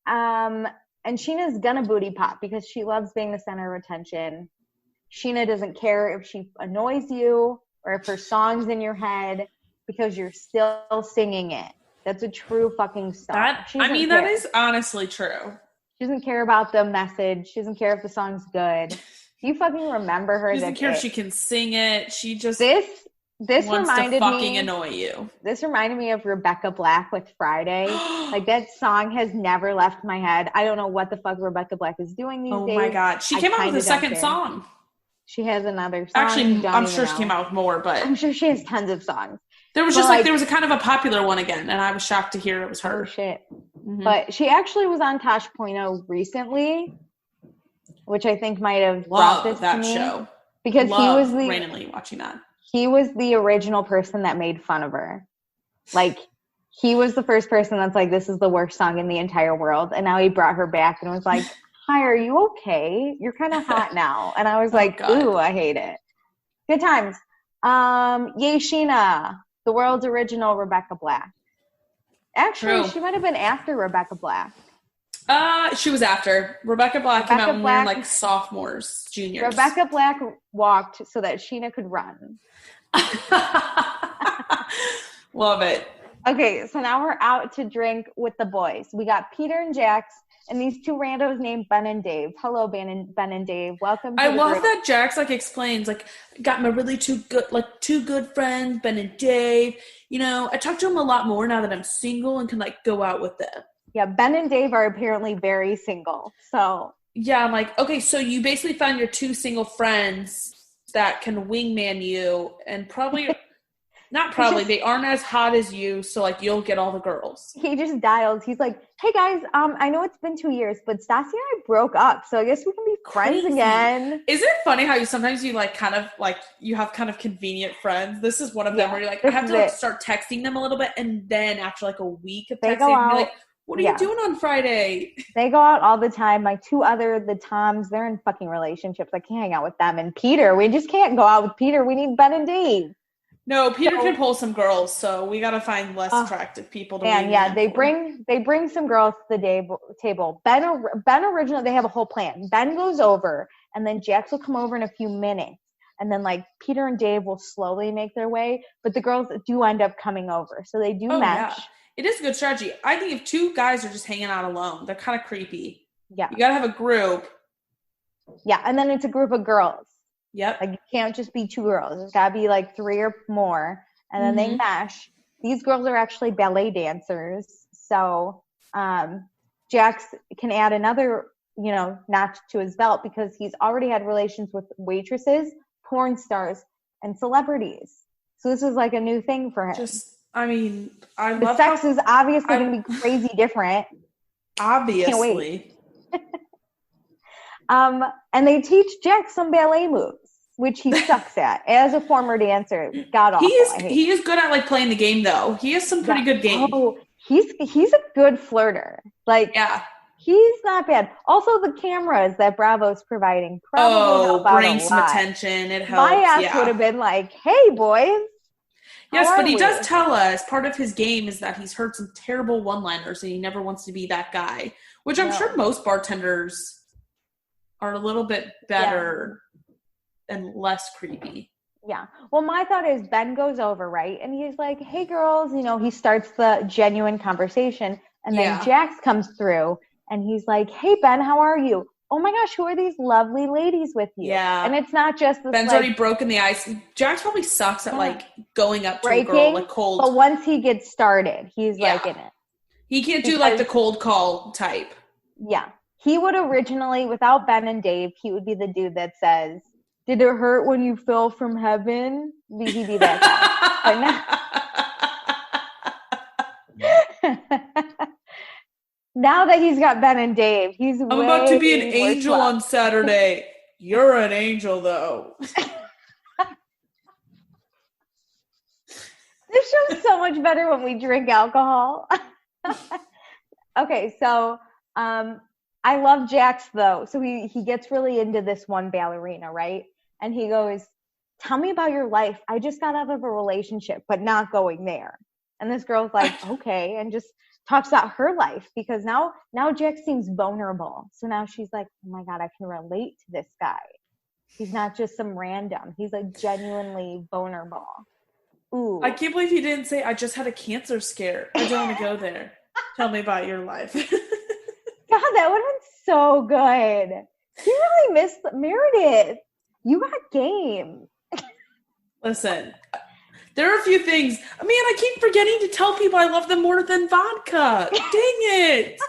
Speaker 1: And Sheena's gonna booty pop because she loves being the center of attention. Sheena doesn't care if she annoys you or if her song's in your head because you're still singing it. That's a true fucking song.
Speaker 2: That is honestly true.
Speaker 1: She doesn't care about the message. She doesn't care if the song's good. You fucking remember her.
Speaker 2: She doesn't care if she can sing it. She just
Speaker 1: this
Speaker 2: wants
Speaker 1: reminded
Speaker 2: to fucking
Speaker 1: me,
Speaker 2: annoy you.
Speaker 1: This reminded me of Rebecca Black with Friday. Like, that song has never left my head. I don't know what the fuck Rebecca Black is doing these days.
Speaker 2: Oh my God. She came out with a second song.
Speaker 1: She has another song.
Speaker 2: Actually, I'm sure she came out with more, but
Speaker 1: I'm sure she has tons of songs.
Speaker 2: There was there was a kind of a popular one again, and I was shocked to hear it was her.
Speaker 1: Oh, shit. Mm-hmm. But she actually was on Tosh.0 recently, which I think might have brought this to me.
Speaker 2: Show.
Speaker 1: Because he was
Speaker 2: randomly watching that.
Speaker 1: He was the original person that made fun of her. Like, he was the first person that's like, this is the worst song in the entire world. And now he brought her back and was like, hi, are you okay? You're kind of hot now. And I was like, ooh, I hate it. Good times. Yay, Sheena, the world's original Rebecca Black. Actually, she might have been after Rebecca Black.
Speaker 2: She was after. Rebecca Black came out when we were like sophomores, juniors.
Speaker 1: Rebecca Black walked so that Sheena could run.
Speaker 2: Love it.
Speaker 1: Okay, so now we're out to drink with the boys. We got Peter and Jax and these two randos named Ben and Dave. Hello, Ben and Dave. Welcome to
Speaker 2: I love that Jax explains got my really two good friends, Ben and Dave. You know, I talk to them a lot more now that I'm single and can go out with them.
Speaker 1: Yeah, Ben and Dave are apparently very single. So
Speaker 2: yeah, I'm like, okay, so you basically found your two single friends that can wingman you, and they aren't as hot as you, so you'll get all the girls.
Speaker 1: He just dialed. He's like, hey guys, I know it's been 2 years, but Stassi and I broke up, so I guess we can be friends again.
Speaker 2: Isn't it funny how you sometimes you you have kind of convenient friends? This is one of them where you're I have to start texting them a little bit, and then after a week of texting, you're like, what are you doing on Friday?
Speaker 1: They go out all the time. My the Toms, they're in fucking relationships. I can't hang out with them. And Peter, we just can't go out with Peter. We need Ben and Dave.
Speaker 2: No, Peter can pull some girls, so we got to find less attractive people to
Speaker 1: And they bring some girls to the table. Ben originally, they have a whole plan. Ben goes over, and then Jax will come over in a few minutes. And then Peter and Dave will slowly make their way, but the girls do end up coming over. So they do match. Yeah.
Speaker 2: It is a good strategy. I think if two guys are just hanging out alone, they're kind of creepy.
Speaker 1: Yeah.
Speaker 2: You got to have a group.
Speaker 1: Yeah, and then it's a group of girls.
Speaker 2: Yep.
Speaker 1: You can't just be two girls. It's got to be 3 or more, and then they mesh. These girls are actually ballet dancers. So Jax can add another, notch to his belt because he's already had relations with waitresses, porn stars, and celebrities. So this is a new thing for him.
Speaker 2: The
Speaker 1: sex is obviously going to be crazy different.
Speaker 2: Obviously.
Speaker 1: Can't wait. And they teach Jax some ballet moves, which he sucks at. As a former dancer, god awful.
Speaker 2: He is good at playing the game though. He has some pretty good game.
Speaker 1: Oh, he's a good flirter. He's not bad. Also, the cameras that Bravo's providing probably help out
Speaker 2: bring some attention. It helps.
Speaker 1: My ass would have been like, "Hey, boys."
Speaker 2: Yes, but he does tell us part of his game is that he's heard some terrible one-liners and he never wants to be that guy, which I'm sure most bartenders are a little bit better and less creepy.
Speaker 1: Yeah. Well, my thought is Ben goes over, right? And he's like, hey, girls, he starts the genuine conversation. And then Jax comes through and he's like, hey, Ben, how are you? Oh my gosh, who are these lovely ladies with you?
Speaker 2: Yeah.
Speaker 1: And it's not just this.
Speaker 2: Ben's already broken the ice. Jax probably sucks at going up to a girl cold.
Speaker 1: But once he gets started, he's in it.
Speaker 2: He can't do the cold call type.
Speaker 1: Yeah. He would originally, without Ben and Dave, he would be the dude that says, did it hurt when you fell from heaven? He'd be that guy. Now that he's got Ben and Dave,
Speaker 2: I'm about to be an angel on Saturday. You're an angel, though.
Speaker 1: This show's so much better when we drink alcohol. Okay, so I love Jax, though. So he gets really into this one ballerina, right? And he goes, tell me about your life. I just got out of a relationship, but not going there. And this girl's like, okay, and just talks about her life, because now Jax seems vulnerable. So now she's like, oh my God, I can relate to this guy. He's not just some random. He's like genuinely vulnerable. Ooh.
Speaker 2: I can't believe he didn't say, I just had a cancer scare. I don't want to go there. Tell me about your life.
Speaker 1: God, that would have been so good. You really missed Meredith. You got game.
Speaker 2: Listen, there are a few things. Man, I keep forgetting to tell people I love them more than vodka. Dang it.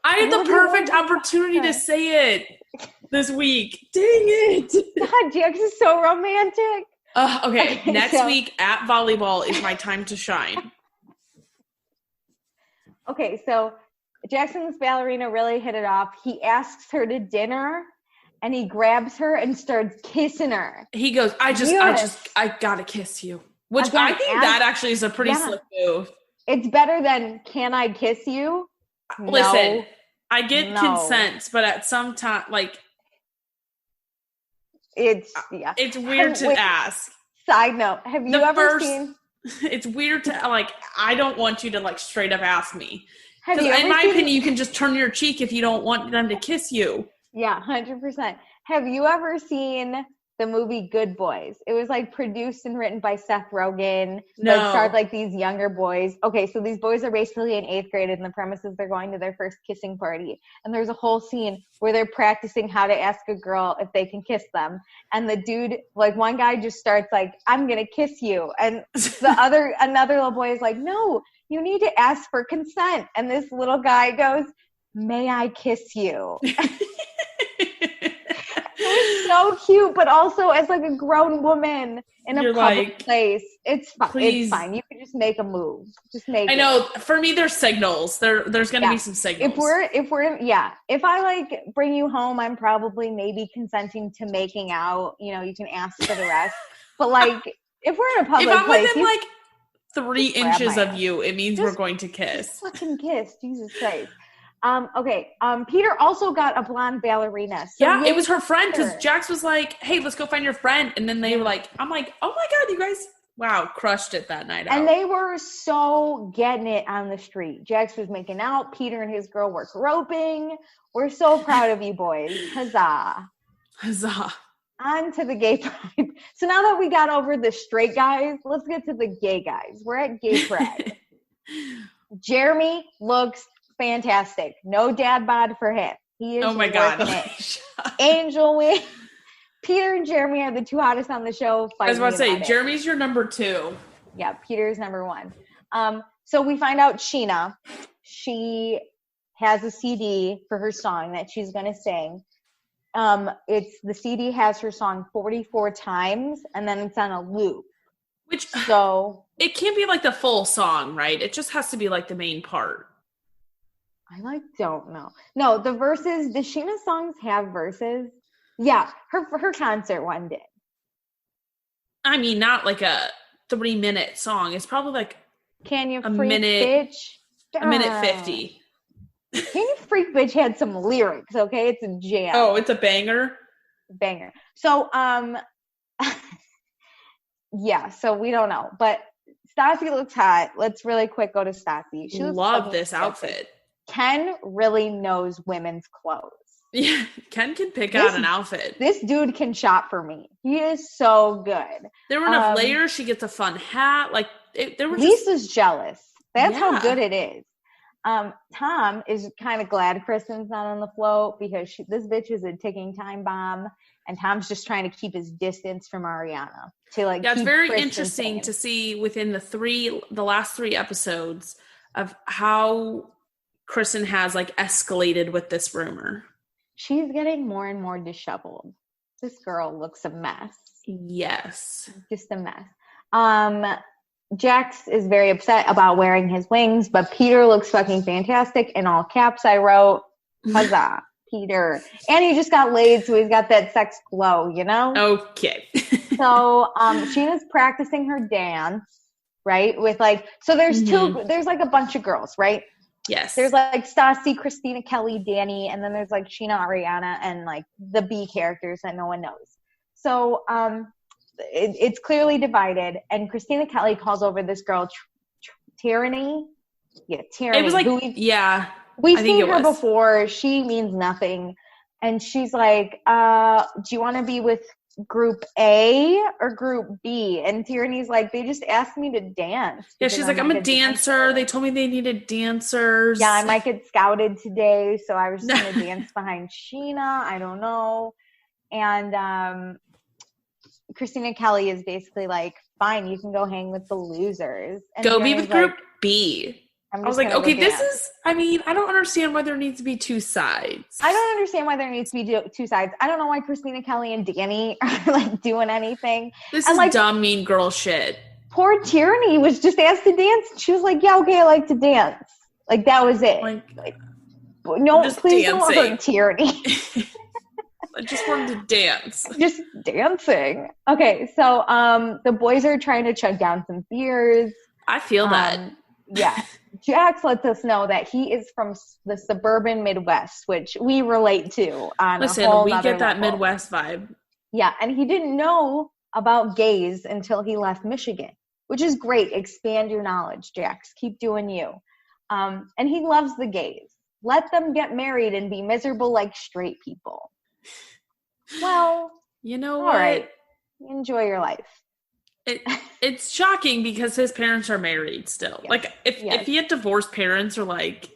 Speaker 2: I had the perfect opportunity to say it this week. Dang it.
Speaker 1: God, Jax is so romantic.
Speaker 2: Okay, next week at volleyball is my time to shine.
Speaker 1: Okay, so Jax and this ballerina really hit it off. He asks her to dinner, and he grabs her and starts kissing her.
Speaker 2: He goes, I gotta kiss you. Which again, I think that actually is a pretty slick move.
Speaker 1: It's better than, can I kiss you?
Speaker 2: Listen, I get consent, but at some time, like, it's weird to ask.
Speaker 1: Side note, have you ever seen?
Speaker 2: It's weird to, like, I don't want you to, like, straight up ask me. Because in my opinion, you can just turn your cheek if you don't want them to kiss you.
Speaker 1: Yeah, 100%. Have you ever seen the movie Good Boys? It was like produced and written by Seth Rogen.
Speaker 2: No.
Speaker 1: It starred like these younger boys. Okay, so these boys are basically in 8th grade, and the premise is they're going to their first kissing party. And there's a whole scene where they're practicing how to ask a girl if they can kiss them. And the dude, like one guy just starts like, I'm going to kiss you. And another little boy is like, no, you need to ask for consent. And this little guy goes, may I kiss you? It was so cute, but also as like a grown woman in a public place. It's fine. Please. It's fine. You can just make a move. Just make it.
Speaker 2: I know. For me, there's signals. There's going to be some signals.
Speaker 1: If I like bring you home, I'm probably maybe consenting to making out. You know, you can ask for the rest. But like, if we're in a public place, if I'm
Speaker 2: within like 3 inches of you, it means we're going to kiss.
Speaker 1: Just fucking kiss, Jesus Christ. Okay. Peter also got a blonde ballerina.
Speaker 2: So it was her friend, because Jax was like, hey, let's go find your friend. And then they were like, I'm like, oh my God, you guys, wow, crushed it that night out.
Speaker 1: And they were so getting it on the street. Jax was making out. Peter and his girl were groping. We're so proud of you boys. Huzzah.
Speaker 2: Huzzah.
Speaker 1: On to the gay pride. So now that we got over the straight guys, let's get to the gay guys. We're at gay pride. Jeremy looks fantastic. No dad bod for him. He is working it. Angel win. Peter and Jeremy are the two hottest on the show.
Speaker 2: I was about to say, Jeremy's your number 2.
Speaker 1: Yeah, Peter's number 1. So we find out Sheena, she has a CD for her song that she's going to sing. The CD has her song 44 times, and then it's on a loop. So
Speaker 2: it can't be like the full song, right? It just has to be like the main part.
Speaker 1: I don't know. No, the verses, does Sheena's songs have verses? Yeah, her concert one did.
Speaker 2: I mean, not like a 3-minute song. It's probably like
Speaker 1: Can You Freak Bitch?
Speaker 2: A minute 50.
Speaker 1: Can You Freak Bitch had some lyrics, okay? It's a jam.
Speaker 2: Oh, it's a banger?
Speaker 1: Banger. So, yeah, so we don't know. But Stassi looks hot. Let's really quick go to Stassi. She
Speaker 2: love this outfit.
Speaker 1: Ken really knows women's clothes.
Speaker 2: Yeah, Ken can pick out an outfit.
Speaker 1: This dude can shop for me. He is so good.
Speaker 2: There were enough layers. She gets a fun hat. Like
Speaker 1: Lisa's jealous. That's how good it is. Tom is kind of glad Kristen's not on the float because this bitch is a ticking time bomb, and Tom's just trying to keep his distance from Ariana.
Speaker 2: It's very interesting to see within the last 3 episodes of how Kristen has like escalated with this rumor.
Speaker 1: She's getting more and more disheveled. This girl looks a mess.
Speaker 2: Yes.
Speaker 1: Just a mess. Jax is very upset about wearing his wings, but Peter looks fucking fantastic. In all caps, I wrote, huzzah, Peter. And he just got laid, so he's got that sex glow, you know?
Speaker 2: Okay.
Speaker 1: So Sheena's practicing her dance, right? With like, so there's like a bunch of girls, right?
Speaker 2: Yes.
Speaker 1: There's like Stassi, Christina, Kelly, Danny, and then there's like Sheena, Ariana, and like the B characters that no one knows. So it's clearly divided, and Christina Kelly calls over this girl Tyranny. Yeah, Tyranny.
Speaker 2: It was like,
Speaker 1: we've seen her before. She means nothing. And she's like, do you want to be with group A or group B? And Tyranny's like, they just asked me to dance.
Speaker 2: Yeah, she's like, I'm a dancer. They told me they needed dancers.
Speaker 1: Yeah, I might get scouted today, so I was just going to dance behind Sheena. I don't know. And Christina Kelly is basically like, fine, you can go hang with the losers. And
Speaker 2: go be with group
Speaker 1: like,
Speaker 2: B. I was like, okay, this is, I mean, I don't understand why there needs to be two sides.
Speaker 1: I don't understand why there needs to be two sides. I don't know why Christina Kelly and Danny are like doing anything.
Speaker 2: This is like dumb, mean girl shit.
Speaker 1: Poor Tyranny was just asked to dance. She was like, yeah, okay, I like to dance. Like, that was it. Like no, please don't hurt Tyranny.
Speaker 2: I just wanted to dance.
Speaker 1: Just dancing. Okay, so the boys are trying to chug down some beers.
Speaker 2: I feel that.
Speaker 1: Yeah. Jax lets us know that he is from the suburban Midwest, which we relate to on
Speaker 2: Listen,
Speaker 1: a whole
Speaker 2: we get that
Speaker 1: level.
Speaker 2: Midwest vibe.
Speaker 1: Yeah, and he didn't know about gays until he left Michigan, which is great. Expand your knowledge, Jax. Keep doing you. And he loves the gays. Let them get married and be miserable like straight people. Well,
Speaker 2: you know
Speaker 1: all
Speaker 2: what?
Speaker 1: right. Enjoy your life.
Speaker 2: It's shocking because his parents are married still. Yes. Like if he had divorced parents or like,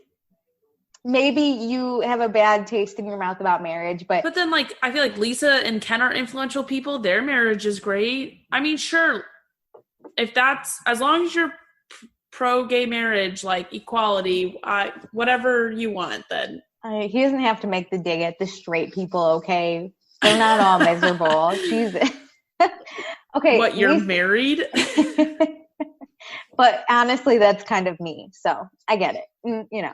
Speaker 1: maybe you have a bad taste in your mouth about marriage, but
Speaker 2: then like I feel like Lisa and Ken are influential people. Their marriage is great. I mean, sure, if that's as long as you're pro gay marriage, like equality, whatever you want, then
Speaker 1: he doesn't have to make the dig at the straight people. Okay, they're not all miserable. Jesus. Okay.
Speaker 2: What, you're married?
Speaker 1: But honestly, that's kind of me. So I get it. You know.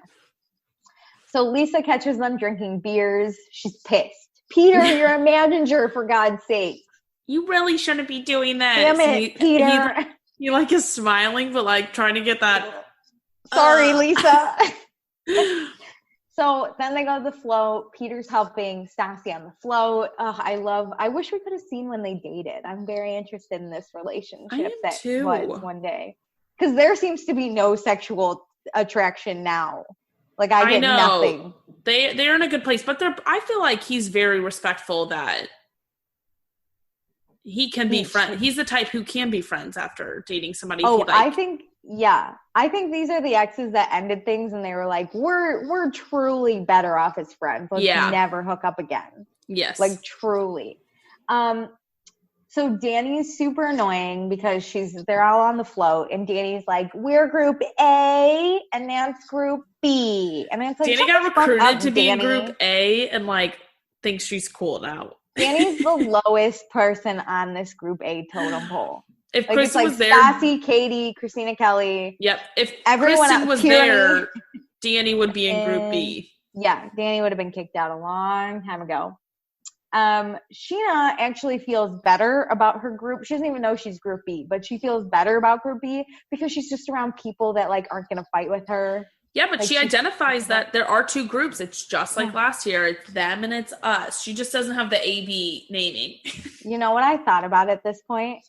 Speaker 1: So Lisa catches them drinking beers. She's pissed. Peter, you're a manager, for God's sake.
Speaker 2: You really shouldn't be doing that.
Speaker 1: Damn it, Peter.
Speaker 2: He like is smiling, but like trying to get that.
Speaker 1: Sorry, Lisa. So then they go to the float. Peter's helping Stassi on the float. I wish we could have seen when they dated. I'm very interested in this relationship was one day. Because there seems to be no sexual attraction now. Like I get nothing.
Speaker 2: They're in a good place, but I feel like he's very respectful that he can be friends. He's the type who can be friends after dating somebody.
Speaker 1: I think these are the exes that ended things and they were like, we're truly better off as friends. Let's never hook up again.
Speaker 2: Yes.
Speaker 1: Like truly. So Danny's super annoying because they're all on the float and Danny's like, we're group A and that's group B. And it's like,
Speaker 2: Danny got recruited to be in group A and like thinks she's cool now.
Speaker 1: Danny's the lowest person on this group A totem pole.
Speaker 2: If like, Kristen was there,
Speaker 1: Stassi, Katie, Christina Kelly.
Speaker 2: Yep. If Kristen was there, Danny would be in group B.
Speaker 1: Yeah, Danny would have been kicked out a long time ago. Sheena actually feels better about her group. She doesn't even know she's group B, but she feels better about group B because she's just around people that like aren't going to fight with her.
Speaker 2: Yeah, but like, she identifies that there are two groups. It's just like last year. It's them and it's us. She just doesn't have the AB naming.
Speaker 1: You know what I thought about at this point?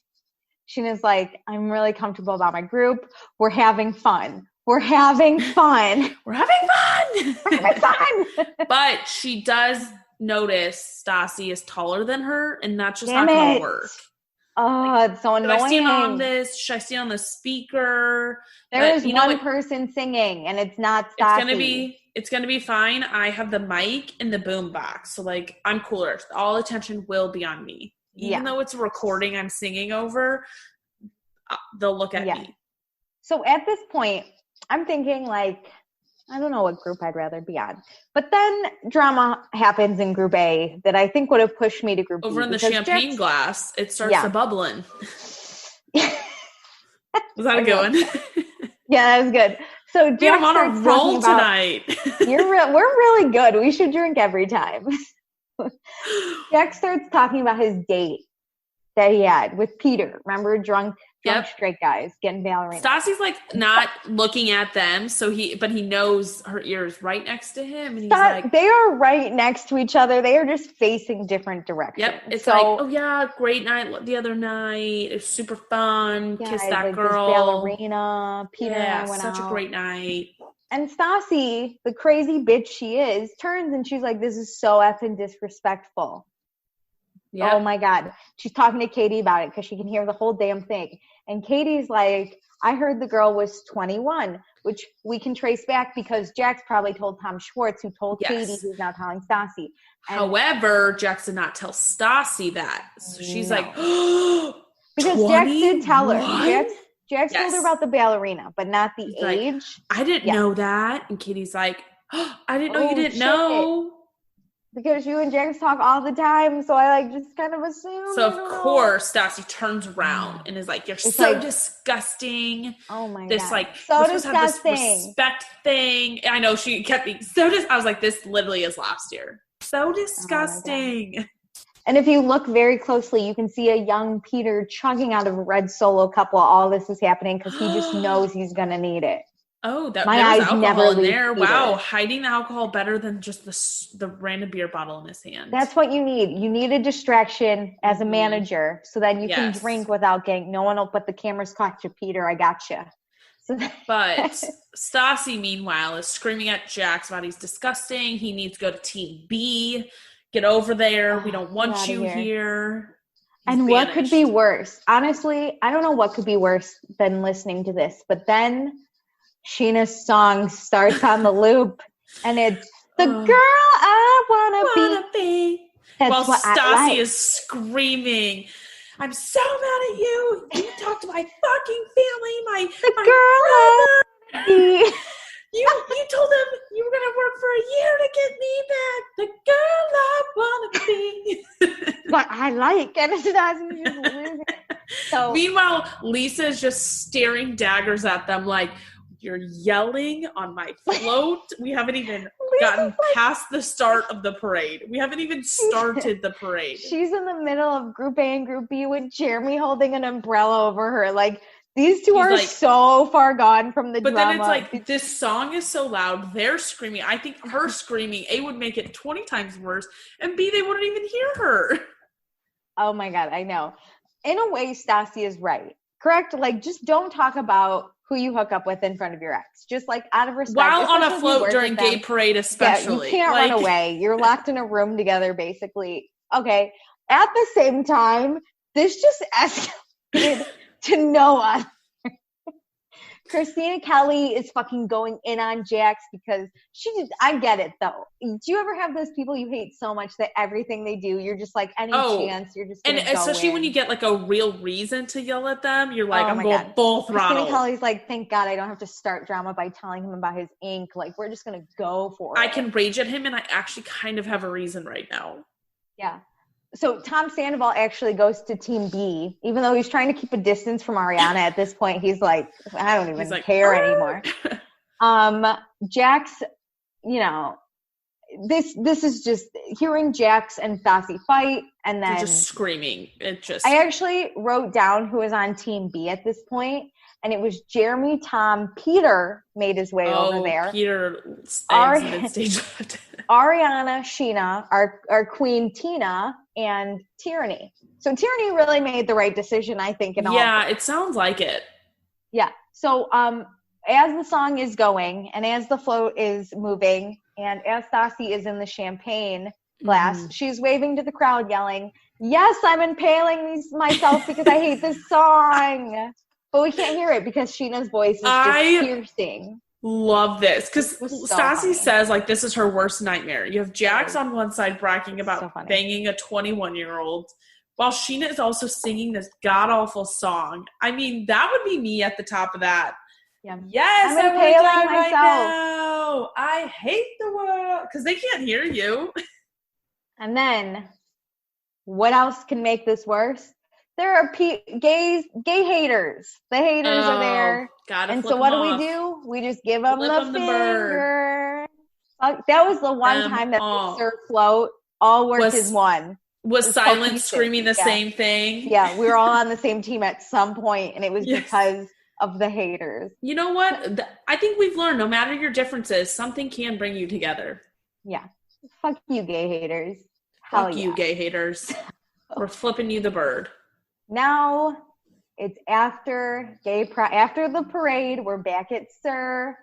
Speaker 1: Sheena's like, I'm really comfortable about my group. We're having fun. We're having fun.
Speaker 2: We're having fun.
Speaker 1: We're having fun.
Speaker 2: But she does notice Stassi is taller than her, and that's just not going to work.
Speaker 1: Oh, it's so annoying.
Speaker 2: Should I see on the speaker?
Speaker 1: There is one person singing, and it's not Stassi.
Speaker 2: It's gonna be fine. I have the mic and the boom box, so like I'm cooler. All attention will be on me, even though it's a recording I'm singing over. They'll look at me.
Speaker 1: So at this point, I'm thinking like, I don't know what group I'd rather be on. But then drama happens in group A that I think would have pushed me to group B.
Speaker 2: Over in the champagne glass, it starts bubbling. Was that a good one?
Speaker 1: Yeah, that was good. So Jax
Speaker 2: I'm on a roll tonight.
Speaker 1: We're really good. We should drink every time. Jax starts talking about his date that he had with Peter. Remember, drunk drunk straight guys getting ballerina.
Speaker 2: Stassi's like not looking at them, but he knows her ears right next to him, and he's like,
Speaker 1: they are right next to each other. They are just facing different directions.
Speaker 2: Yep, it's like, oh yeah, great night the other night. It's super fun.
Speaker 1: Yeah,
Speaker 2: Kiss that
Speaker 1: like
Speaker 2: girl.
Speaker 1: This ballerina. Peter and I went
Speaker 2: such
Speaker 1: out.
Speaker 2: a great night.
Speaker 1: And Stassi, the crazy bitch she is, turns and she's like, "This is so effing disrespectful." Yep. Oh my God. She's talking to Katie about it because she can hear the whole damn thing. And Katie's like, I heard the girl was 21, which we can trace back because Jax probably told Tom Schwartz, who told Katie, who's now telling Stassi.
Speaker 2: However, Jax did not tell Stassi that. So she's like,
Speaker 1: because 21? Jax did tell her. Jax told her about the ballerina, but not the age.
Speaker 2: Like, I didn't know that. And Katie's like, I didn't know you didn't know.
Speaker 1: Because you and Jax talk all the time, so I just kind of assume.
Speaker 2: So of course, Stassi turns around and is like, "You're so disgusting."
Speaker 1: Oh my
Speaker 2: God!
Speaker 1: So disgusting.
Speaker 2: This respect thing. I know she kept being I was like, "This literally is last year." So disgusting.
Speaker 1: Oh, and if you look very closely, you can see a young Peter chugging out of a red Solo cup while all this is happening because he just knows he's gonna need it.
Speaker 2: Oh,
Speaker 1: my eyes
Speaker 2: alcohol
Speaker 1: never
Speaker 2: in there.
Speaker 1: Peter.
Speaker 2: Wow, hiding the alcohol better than just the random beer bottle in his hand.
Speaker 1: That's what you need. You need a distraction as a manager, so that you can drink without getting. No one will put the cameras caught you, Peter. I gotcha. So
Speaker 2: but Stassi, meanwhile, is screaming at Jax about he's disgusting. He needs to go to Team B. Get over there. We don't want you here.
Speaker 1: And what could be worse? Honestly, I don't know what could be worse than listening to this. But then Sheena's song starts on the loop, and it's the girl I wanna be.
Speaker 2: That's while Stassi is screaming, "I'm so mad at you! You talked to my fucking family,
Speaker 1: the girl I wanna be."
Speaker 2: You told them you were gonna work for a year to get me back. The girl I wanna be.
Speaker 1: But I like, and Stassi's just losing. So
Speaker 2: meanwhile, Lisa is just staring daggers at them like, "You're yelling on my float. We haven't even gotten past the start of the parade. We haven't even started the parade." She's
Speaker 1: in the middle of Group A and Group B with Jeremy holding an umbrella over her. Like, these two are so far gone from the drama.
Speaker 2: But then it's like, this song is so loud. They're screaming. I think her screaming, A, would make it 20 times worse. And B, they wouldn't even hear her.
Speaker 1: Oh my God, I know. In a way, Stassi is right. Correct? Like, just don't talk about who you hook up with in front of your ex. Just out of respect.
Speaker 2: While on a float during gay parade, especially.
Speaker 1: Yeah, you can't run away. You're locked in a room together, basically. Okay. At the same time, this just escalated to Noah. Christina Kelly is fucking going in on Jax because I get it though. Do you ever have those people you hate so much that everything they do, you're just like, any chance, you're just gonna
Speaker 2: and especially when you get a real reason to yell at them, you're like, I'm going full throttle.
Speaker 1: Christina Kelly's like, thank God I don't have to start drama by telling him about his ink. Like, we're just gonna go for it.
Speaker 2: I can rage at him, and I actually kind of have a reason right now.
Speaker 1: Yeah. So Tom Sandoval actually goes to Team B, even though he's trying to keep a distance from Ariana at this point. He's like, I don't even care anymore. Jax, this is just hearing Jax and Stassi fight, and then
Speaker 2: they're just screaming.
Speaker 1: I actually wrote down who was on Team B at this point, and it was Jeremy, Tom, Peter made his way over there.
Speaker 2: Peter stage left.
Speaker 1: Ariana, Sheena, our queen Tina, and Tierney. So Tierney really made the right decision, I think.
Speaker 2: Yeah, it sounds like it.
Speaker 1: Yeah. So as the song is going, and as the float is moving, and as Stassi is in the champagne glass, she's waving to the crowd, yelling, "Yes, I'm impaling myself because I hate this song." But we can't hear it because Sheena's voice is just piercing.
Speaker 2: Love this because Stassi says this is her worst nightmare. You have Jax on one side bragging about banging a 21-year-old, while Sheena is also singing this god-awful song. I mean, that would be me at the top of that.
Speaker 1: Yeah.
Speaker 2: Yes, I'm impaling myself right now. I hate the world because they can't hear you.
Speaker 1: And then, what else can make this worse? There are gay haters. The haters are there. And so what do? We just give them the finger. That was the one time that the surf float all worked as one.
Speaker 2: was silent, screaming the same thing.
Speaker 1: Yeah, we were all on the same team at some point, and it was because of the haters.
Speaker 2: You know what? I think we've learned no matter your differences, something can bring you together.
Speaker 1: Yeah. Fuck you, gay haters.
Speaker 2: Fuck you, gay haters. We're flipping you the bird.
Speaker 1: Now it's after the parade. We're back at Sir.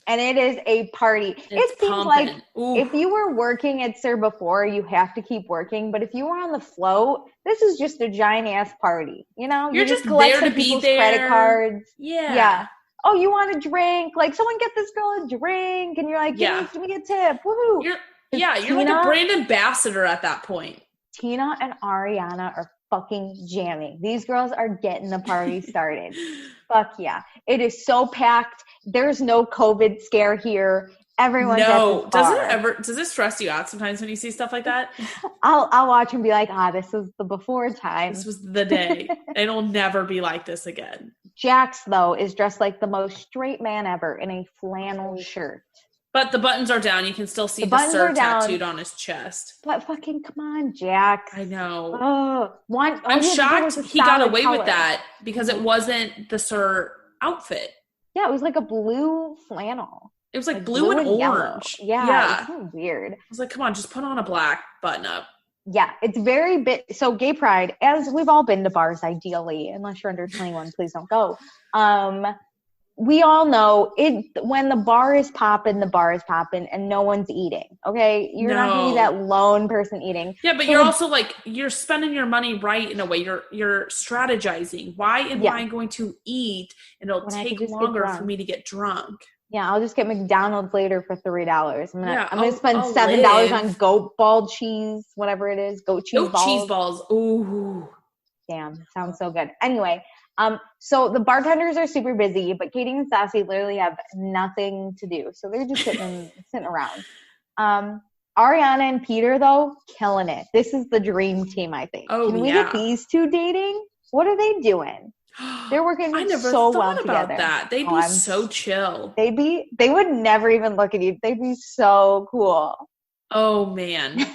Speaker 1: And it is a party. It seems like if you were working at Sir before, you have to keep working. But if you were on the float, this is just a giant ass party. You know,
Speaker 2: you're just there to be there.
Speaker 1: Credit cards.
Speaker 2: Yeah.
Speaker 1: Oh, you want a drink? Like, someone get this girl a drink, and you're like, give me a tip. Woohoo!
Speaker 2: You're like a brand ambassador at that point.
Speaker 1: Tina and Ariana are fucking jamming. These girls are getting the party started. Fuck yeah. It is so packed. There's no COVID scare here. Everyone's at this bar.
Speaker 2: Does it stress you out sometimes when you see stuff like that?
Speaker 1: I'll watch and be like, this is the before time.
Speaker 2: This was the day. It'll never be like this again.
Speaker 1: Jax, though, is dressed like the most straight man ever in a flannel shirt.
Speaker 2: But the buttons are down. You can still see the Sir tattooed on his chest.
Speaker 1: But fucking come on, Jax.
Speaker 2: I know. I'm
Speaker 1: shocked
Speaker 2: he got away with that because it wasn't the Sir outfit.
Speaker 1: Yeah, it was like a blue flannel.
Speaker 2: It was like blue and orange.
Speaker 1: Yeah. It was so weird.
Speaker 2: I was like, come on, just put on a black button up.
Speaker 1: Yeah, it's very so gay pride, as we've all been to bars ideally, unless you're under 21, please don't go. We all know it when the bar is popping and no one's eating. Okay, you're not gonna be that lone person eating.
Speaker 2: Yeah, but you're also like you're spending your money right in a way. You're strategizing. Why am I going to eat and it'll take longer for me to get drunk?
Speaker 1: Yeah, I'll just get McDonald's later for $3. I'm gonna spend $7 on goat ball cheese, whatever it is, goat cheese balls.
Speaker 2: Ooh,
Speaker 1: damn, sounds so good. Anyway. So the bartenders are super busy, but Katie and Stassi literally have nothing to do. So they're just sitting around. Ariana and Peter, though, killing it. This is the dream team, I think.
Speaker 2: Oh,
Speaker 1: Can we get these two dating? What are they doing? They're working so well together.
Speaker 2: That. They'd be so chill.
Speaker 1: They would never even look at you. They'd be so cool.
Speaker 2: Oh, man.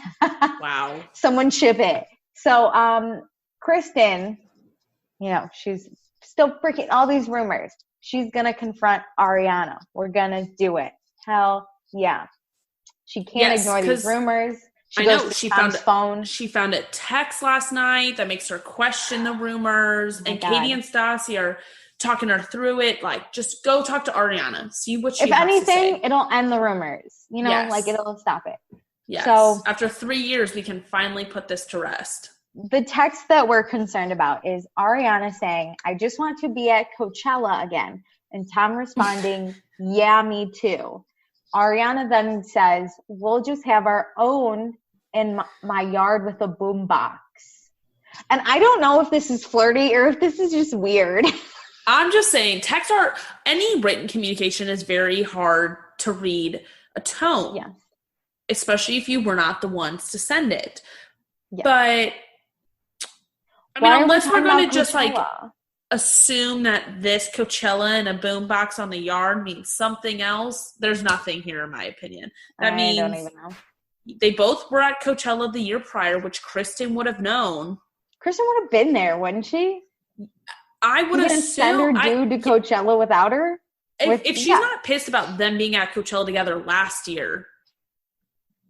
Speaker 2: Wow.
Speaker 1: Someone ship it. So, Kristen... You know, she's still freaking all these rumors. She's going to confront Ariana. We're going to do it. Hell yeah. She can't ignore these rumors. She found a text last night that makes her question the rumors. And Katie and Stassi are talking her through it. Like, just go talk to Ariana. See what she has to say. It'll end the rumors. You know, like it'll stop it.
Speaker 2: Yes. So after 3 years, we can finally put this to rest.
Speaker 1: The text that we're concerned about is Ariana saying, I just want to be at Coachella again. And Tom responding, yeah, me too. Ariana then says, we'll just have our own in my yard with a boombox. And I don't know if this is flirty or if this is just weird.
Speaker 2: I'm just saying, any written communication is very hard to read a tone.
Speaker 1: Yes.
Speaker 2: Especially if you were not the ones to send it. Yes. But... I mean, unless we're going to just, like, assume that this Coachella and a boombox on the yard means something else, there's nothing here, in my opinion. That means I don't even know. They both were at Coachella the year prior, which Kristen would have known.
Speaker 1: Kristen would have been there, wouldn't she?
Speaker 2: I would assume.
Speaker 1: Send her dude to Coachella without her?
Speaker 2: If she's not pissed about them being at Coachella together last year,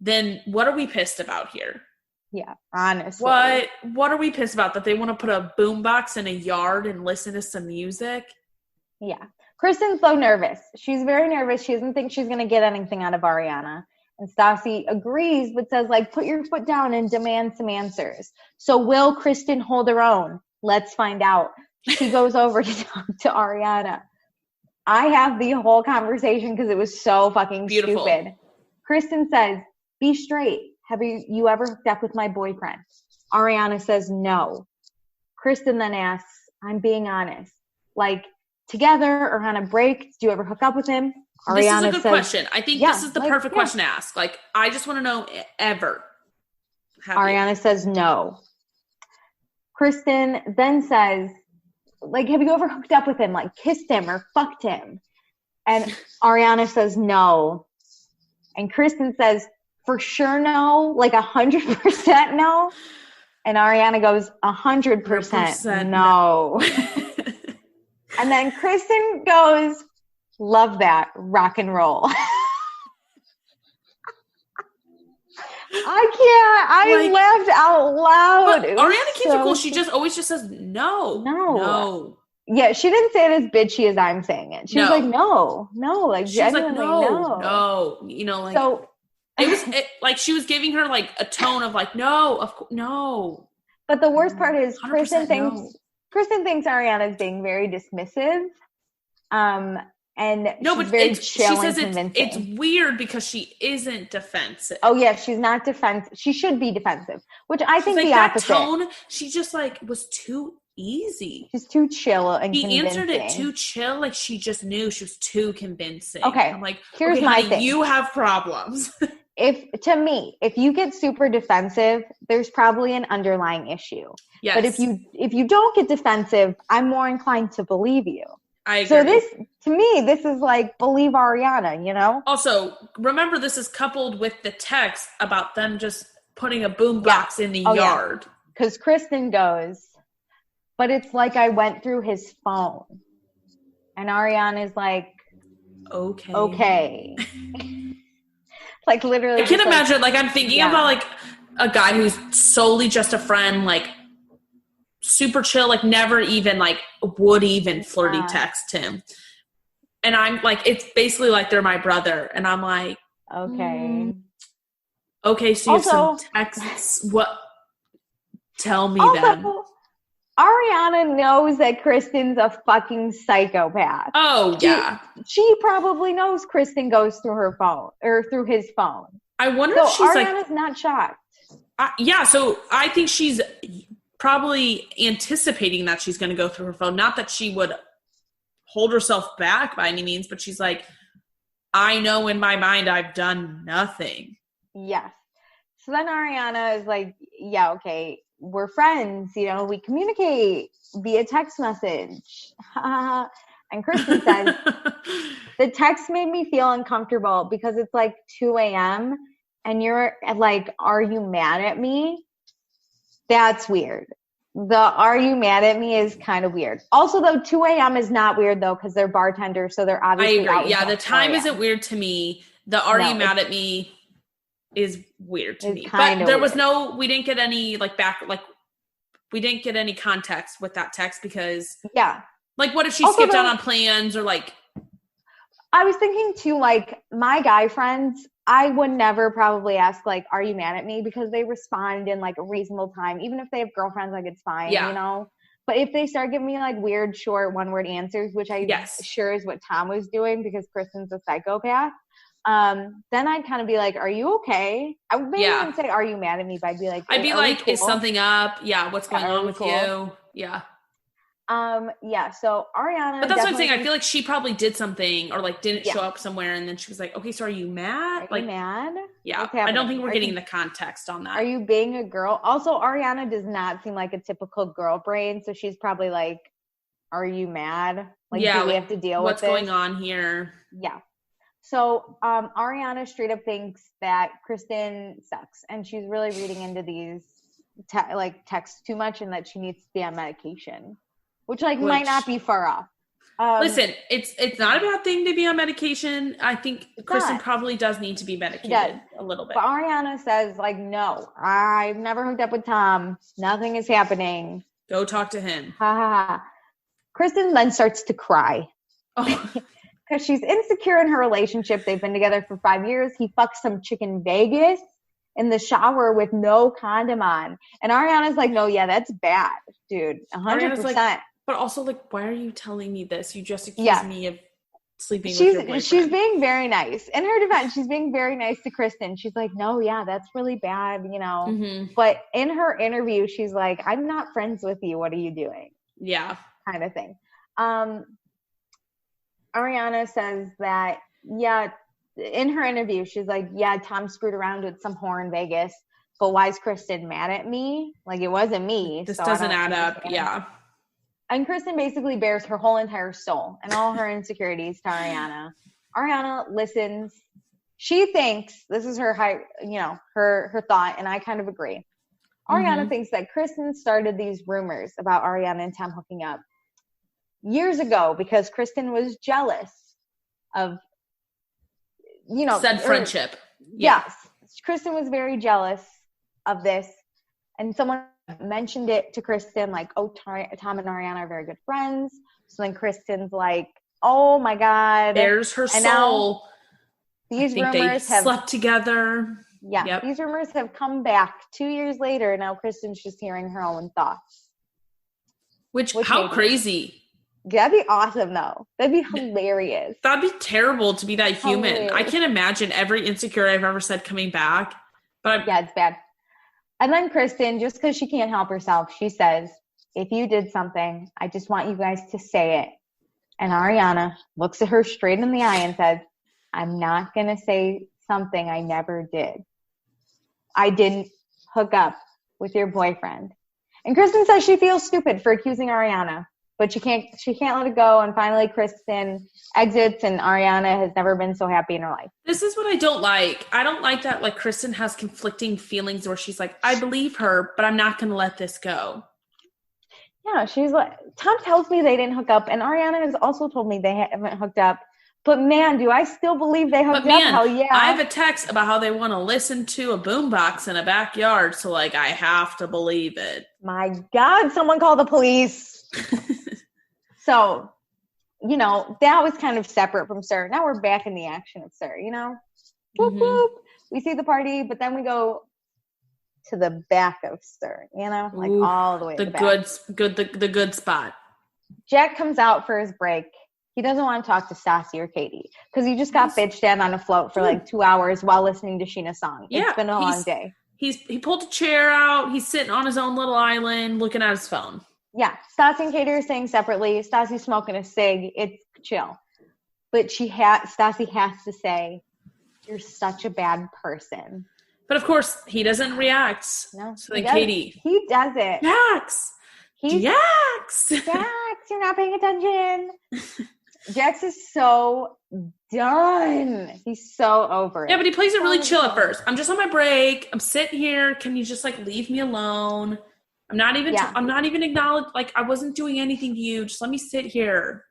Speaker 2: then what are we pissed about here?
Speaker 1: Yeah, honestly.
Speaker 2: What are we pissed about? That they want to put a boombox in a yard and listen to some music?
Speaker 1: Yeah. Kristen's so nervous. She's very nervous. She doesn't think she's going to get anything out of Ariana. And Stassi agrees, but says, like, put your foot down and demand some answers. So will Kristen hold her own? Let's find out. She goes over to talk to Ariana. I have the whole conversation because it was so fucking stupid. Kristen says, be straight. Have you ever hooked up with my boyfriend? Ariana says no. Kristen then asks, I'm being honest. Like, together or on a break, do you ever hook up with him?
Speaker 2: Ariana this is a good question. I think this is the perfect question to ask. Like, I just want to know ever.
Speaker 1: Ariana says no. Kristen then says, like, have you ever hooked up with him? Like, kissed him or fucked him? And Ariana says no. And Kristen says, for sure no, like 100% no. And Ariana goes, 100% no. And then Kristen goes, love that, rock and roll. I laughed out loud.
Speaker 2: But Ariana keeps it cool. She just always just says no.
Speaker 1: Yeah, she didn't say it as bitchy as I'm saying it. She was like, no, like
Speaker 2: she's like,
Speaker 1: no.
Speaker 2: You know, like so like she was giving her like a tone of like, no, of course, no.
Speaker 1: But the worst part is Kristen thinks Ariana's being very dismissive. And she's very chill and convincing.
Speaker 2: It's weird because she isn't defensive.
Speaker 1: Oh yeah, she's not defensive. She should be defensive, which I think the opposite.
Speaker 2: That tone, she just like was too easy.
Speaker 1: She's too chill and convincing.
Speaker 2: She answered it too chill, like she just knew she was too convincing.
Speaker 1: Okay,
Speaker 2: I'm like,
Speaker 1: here's my thing.
Speaker 2: You have problems.
Speaker 1: If you get super defensive, there's probably an underlying issue.
Speaker 2: Yes.
Speaker 1: But if you don't get defensive, I'm more inclined to believe you.
Speaker 2: I agree.
Speaker 1: So this is like, believe Ariana, you know?
Speaker 2: Also, remember this is coupled with the text about them just putting a boombox in the yard.
Speaker 1: Because Kristen goes, but it's like I went through his phone. And Ariana's like, okay. Like literally.
Speaker 2: I can imagine, like I'm thinking about like a guy who's solely just a friend, like super chill, like never even like would even flirty text him. And I'm like, it's basically like they're my brother. And I'm like,
Speaker 1: okay,
Speaker 2: so you have some texts. What? Tell me them.
Speaker 1: Ariana knows that Kristen's a fucking psychopath.
Speaker 2: Oh, yeah.
Speaker 1: She probably knows Kristen goes through her phone or through his phone.
Speaker 2: I wonder if she's
Speaker 1: Ariana's not shocked.
Speaker 2: So I think she's probably anticipating that she's going to go through her phone. Not that she would hold herself back by any means, but she's like, I know in my mind I've done nothing.
Speaker 1: Yes. So then Ariana is like, yeah, okay, we're friends, you know, we communicate via text message. And Kristen says, the text made me feel uncomfortable because it's like 2 a.m. and you're like, are you mad at me? That's weird. The are you mad at me is kind of weird. Also, though, 2 a.m. is not weird, though, because they're bartenders, so they're obviously
Speaker 2: I agree. Yeah, the time isn't weird to me. The are you mad at me is weird to me. But there was we didn't get any, we didn't get any context with that text because, like, what if she skipped out on plans or, like.
Speaker 1: I was thinking, too, like, my guy friends, I would never probably ask, like, are you mad at me? Because they respond in, like, a reasonable time. Even if they have girlfriends, like, it's fine, you know? But if they start giving me, like, weird, short, one-word answers, which sure is what Tom was doing because Kristen's a psychopath, then I'd kind of be like, are you okay? I would maybe even say, are you mad at me? But I'd be like,
Speaker 2: I'd be like, cool? Is something up? Yeah, what's going on with you? Yeah.
Speaker 1: So Ariana.
Speaker 2: But that's what I'm saying. I feel like she probably did something or like didn't show up somewhere and then she was like, okay, so are you mad?
Speaker 1: Are you mad?
Speaker 2: Yeah. I don't think we're getting the context on that.
Speaker 1: Are you being a girl? Also, Ariana does not seem like a typical girl brain. So she's probably like, are you mad? Like, do we have to deal with this?
Speaker 2: What's going on here?
Speaker 1: Yeah. So, Ariana straight up thinks that Kristen sucks and she's really reading into these texts too much and that she needs to be on medication. Which might not be far off.
Speaker 2: Listen, it's not a bad thing to be on medication. I think Kristen probably does need to be medicated a little bit.
Speaker 1: But Ariana says, like, no, I've never hooked up with Tom. Nothing is happening.
Speaker 2: Go talk to him.
Speaker 1: Ha ha ha. Kristen then starts to cry. Because she's insecure in her relationship. They've been together for 5 years. He fucks some chick in Vegas in the shower with no condom on. And Ariana's like, no, that's bad, dude. 100%.
Speaker 2: But also, like, why are you telling me this? You just accused me of sleeping with your boyfriend.
Speaker 1: She's being very nice. In her defense, she's being very nice to Kristen. She's like, no, that's really bad, you know. Mm-hmm. But in her interview, she's like, I'm not friends with you. What are you doing?
Speaker 2: Yeah.
Speaker 1: Kind of thing. Ariana says that, in her interview, she's like, Tom screwed around with some whore in Vegas. But why is Kristen mad at me? Like, it wasn't me.
Speaker 2: This doesn't add up. Yeah.
Speaker 1: And Kristen basically bears her whole entire soul and all her insecurities to Ariana. Ariana listens. She thinks, this is her her thought, and I kind of agree. Ariana thinks that Kristen started these rumors about Ariana and Tom hooking up years ago because Kristen was jealous of,
Speaker 2: said friendship.
Speaker 1: Yes. Kristen was very jealous of this. And someone mentioned it to Kristen, like, oh, Tom and Ariana are very good friends. So then Kristen's like, oh my God.
Speaker 2: There's her
Speaker 1: and
Speaker 2: soul.
Speaker 1: Now, these rumors have
Speaker 2: slept together.
Speaker 1: Yeah. Yep. These rumors have come back 2 years later. Now Kristen's just hearing her own thoughts.
Speaker 2: Which how crazy.
Speaker 1: That'd be awesome, though. That'd be hilarious.
Speaker 2: That'd be terrible to be that human. Hilarious. I can't imagine every insecure I've ever said coming back. But
Speaker 1: yeah, it's bad. And then Kristen, just because she can't help herself, she says, if you did something, I just want you guys to say it. And Ariana looks at her straight in the eye and says, I'm not going to say something I never did. I didn't hook up with your boyfriend. And Kristen says she feels stupid for accusing Ariana, but she can't let it go. And finally, Kristen exits, and Ariana has never been so happy in her life.
Speaker 2: This is what I don't like. I don't like that, like, Kristen has conflicting feelings where she's like, I believe her, but I'm not going to let this go.
Speaker 1: Yeah, she's like, Tom tells me they didn't hook up, and Ariana has also told me they haven't hooked up. But man, do I still believe they hooked up? Hell yeah.
Speaker 2: I have a text about how they want to listen to a boombox in a backyard, so, like, I have to believe it.
Speaker 1: My God, someone call the police. So, that was kind of separate from Sir. Now we're back in the action of Sir, Whoop, whoop. We see the party, but then we go to the back of Sir, like all the way to the back.
Speaker 2: The good spot.
Speaker 1: Jack comes out for his break. He doesn't want to talk to Stassi or Katie because he just got bitched at on a float for like 2 hours while listening to Sheena's song. It's been a long day.
Speaker 2: He pulled a chair out. He's sitting on his own little island looking at his phone.
Speaker 1: Yeah, Stassi and Katie are staying separately. Stassi's smoking a cig. It's chill. But Stassi has to say, you're such a bad person.
Speaker 2: But of course, he doesn't react.
Speaker 1: No.
Speaker 2: So then Katie.
Speaker 1: He doesn't.
Speaker 2: Jax!
Speaker 1: Jax, you're not paying attention. Jax is so done. He's so over it.
Speaker 2: Yeah, but he plays it really chill at first. I'm just on my break. I'm sitting here. Can you just, like, leave me alone? I'm not even acknowledged. Like, I wasn't doing anything to you. Just let me sit here.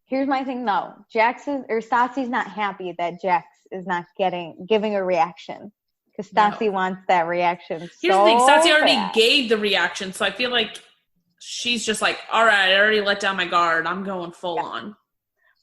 Speaker 1: Here's my thing, though. Stassi's not happy that Jax is not giving a reaction. Because Stassi wants that reaction.
Speaker 2: Here's the thing. Stassi already gave the reaction. So I feel like she's just like, all right, I already let down my guard. I'm going full on.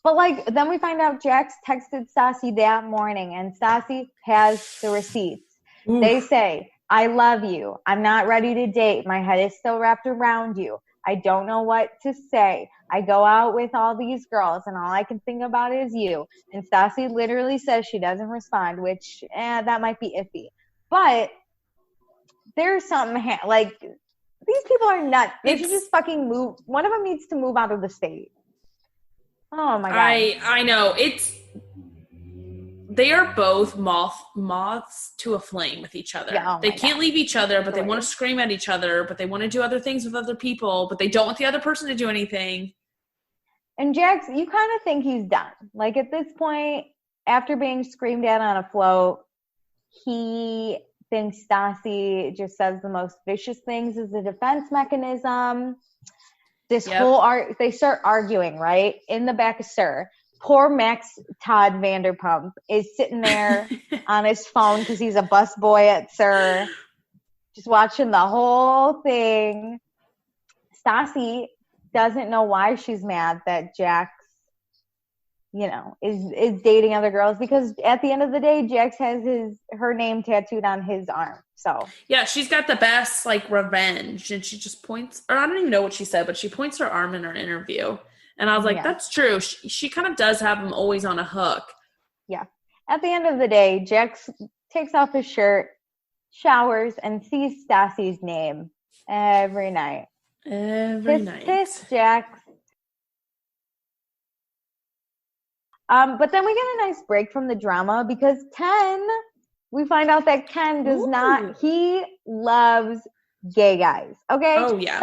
Speaker 1: But, like, then we find out Jax texted Stassi that morning. And Stassi has the receipts. Oof. They say, I love you. I'm not ready to date. My head is still wrapped around you. I don't know what to say. I go out with all these girls, and all I can think about is you. And Stassi literally says she doesn't respond, which, that might be iffy. But there's something, these people are nuts. They should just fucking move. One of them needs to move out of the state. Oh, my God.
Speaker 2: I know. They are both moths to a flame with each other. Yeah, they can't leave each other, but they want to scream at each other, but they want to do other things with other people, but they don't want the other person to do anything.
Speaker 1: And Jax, you kind of think he's done. Like, at this point, after being screamed at on a float, he thinks Stassi just says the most vicious things as a defense mechanism. They start arguing, right? In the back of Sir. Poor Max Todd Vanderpump is sitting there on his phone because he's a busboy at Sir, just watching the whole thing. Stassi doesn't know why she's mad that Jax, is dating other girls because at the end of the day, Jax has her name tattooed on his arm. So
Speaker 2: yeah, she's got the best revenge, and she just points, or I don't even know what she said, but she points her arm in her interview. And I was like, That's true. She kind of does have him always on a hook. Yeah.
Speaker 1: At the end of the day, Jax takes off his shirt, showers, and sees Stassi's name every night. Kiss Jax. But then we get a nice break from the drama because we find out that Ken does not, he loves gay guys. Okay?
Speaker 2: Oh, yeah.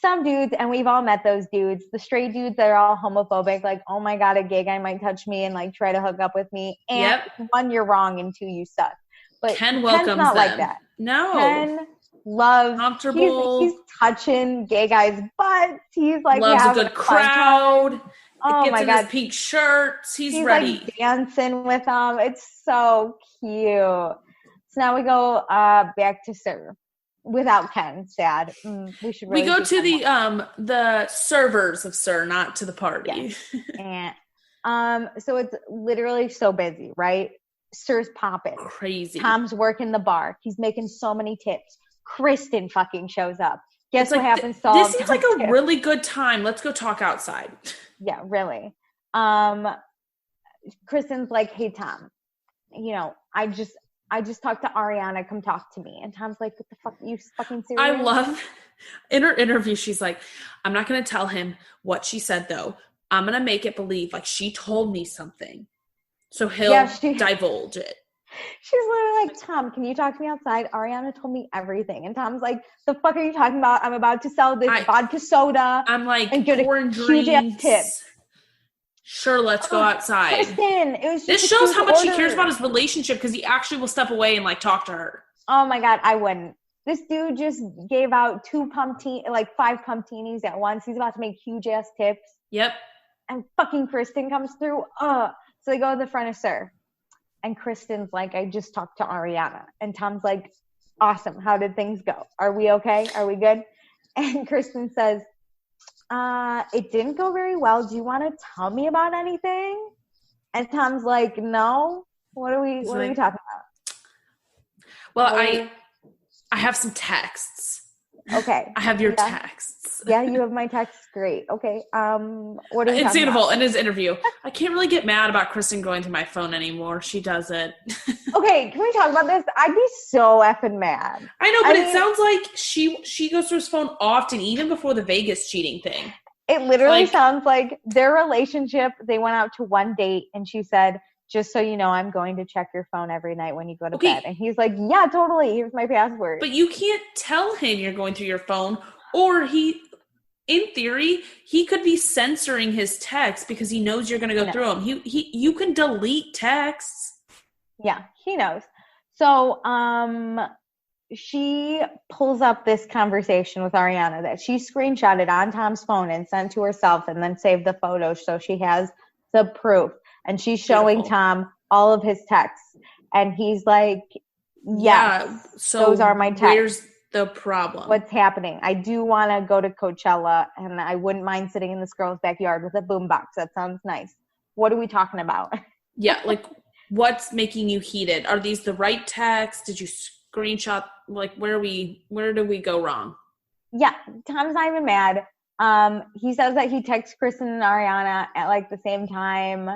Speaker 1: Some dudes, and we've all met those dudes, the straight dudes that are all homophobic, like, oh my God, a gay guy might touch me and try to hook up with me. And one, you're wrong, and two, you suck. But
Speaker 2: Ken welcomes
Speaker 1: not
Speaker 2: them.
Speaker 1: Like that.
Speaker 2: No.
Speaker 1: Ken loves
Speaker 2: comfortable.
Speaker 1: He's touching gay guys' butts. He's like
Speaker 2: loves a good crowd.
Speaker 1: Oh
Speaker 2: gets
Speaker 1: my
Speaker 2: in
Speaker 1: God.
Speaker 2: his pink shirts. He's
Speaker 1: ready.
Speaker 2: Like
Speaker 1: dancing with them. It's so cute. So now we go back to Sir without Ken. Sad. We should. Really
Speaker 2: we go to the servers of Sir, not to the party.
Speaker 1: Yes. And so it's literally so busy, right? Sir's popping.
Speaker 2: Crazy.
Speaker 1: Tom's working the bar. He's making so many tips. Kristen fucking shows up. Guess what happens to all
Speaker 2: this seems like a really good time. Let's go talk outside.
Speaker 1: Yeah, really. Kristen's like, hey, Tom, you know, I just talked to Ariana. Come talk to me. And Tom's like, what the fuck? You fucking serious?
Speaker 2: I love in her interview. She's like, I'm not going to tell him what she said, though. I'm going to make it believe like she told me something. So he'll divulge it.
Speaker 1: She's literally like, Tom, can you talk to me outside? Ariana told me everything. And Tom's like, the fuck are you talking about? I'm about to sell this vodka soda.
Speaker 2: I'm like,
Speaker 1: and get
Speaker 2: pouring drinks. Tip. Sure, let's go outside.
Speaker 1: Kristen, it was just
Speaker 2: this shows how much he cares about his relationship because he actually will step away and like talk to her.
Speaker 1: Oh my God, I wouldn't. This dude just gave out 5 pumptinis at once. He's about to make huge ass tips.
Speaker 2: Yep.
Speaker 1: And fucking Kristen comes through. So they go to the front of Sir. And Kristen's like, I just talked to Ariana. And Tom's like, awesome. How did things go? Are we okay? Are we good? And Kristen says, it didn't go very well. Do you want to tell me about anything? And Tom's like, no. What are we talking about?
Speaker 2: Well, I have some texts.
Speaker 1: Okay.
Speaker 2: I have your texts.
Speaker 1: Yeah, you have my texts. Great. Okay. What are you
Speaker 2: It's beautiful in his interview. I can't really get mad about Kristen going through my phone anymore. She does it.
Speaker 1: Okay, can we talk about this? I'd be so effing mad.
Speaker 2: I know, but it sounds like she goes through his phone often, even before the Vegas cheating thing.
Speaker 1: It literally sounds like their relationship, they went out to one date and she said, just so you know, I'm going to check your phone every night when you go to bed. And he's like, yeah, totally. Here's my password.
Speaker 2: But you can't tell him you're going through your phone, or in theory, he could be censoring his texts because he knows you're going to go through them. You can delete texts.
Speaker 1: Yeah, he knows. So, she pulls up this conversation with Ariana that she screenshotted on Tom's phone and sent to herself and then saved the photo so she has the proof. And she's showing Tom all of his texts. And he's like, yes, so those are my texts.
Speaker 2: Where's the problem?
Speaker 1: What's happening? I do want to go to Coachella, and I wouldn't mind sitting in this girl's backyard with a boombox. That sounds nice. What are we talking about?
Speaker 2: Yeah, like, what's making you heated? Are these the right texts? Did you screenshot? Like, where did we go wrong? Yeah,
Speaker 1: Tom's not even mad. He says that he texts Kristen and Ariana at like the same time.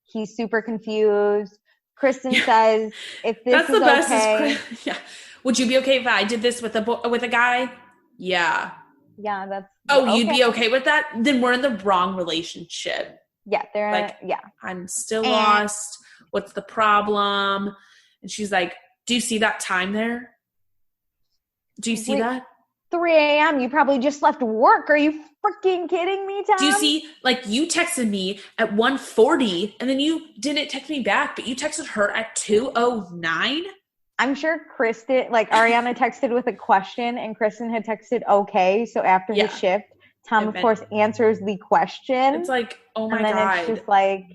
Speaker 1: He's super confused. Kristen says, "If this
Speaker 2: That's
Speaker 1: is
Speaker 2: the best
Speaker 1: okay,
Speaker 2: yeah. Would you be okay if I did this with a guy? Yeah.
Speaker 1: Yeah, that's.
Speaker 2: Oh, okay. You'd be okay with that? Then we're in the wrong relationship.
Speaker 1: Yeah, they're
Speaker 2: like, I'm still lost. What's the problem? And she's like, "Do you see that time there? Do you see that?
Speaker 1: 3 a.m. You probably just left work. Are you freaking kidding me, Tom?
Speaker 2: Do you see, like, you texted me at 1:40 and then you didn't text me back, but you texted her at 2:09?
Speaker 1: I'm sure Kristen, like, Ariana texted with a question and Kristen had texted okay. So after his shift, Tom, of course, answers the question.
Speaker 2: It's like, oh my
Speaker 1: God. And then it's just like,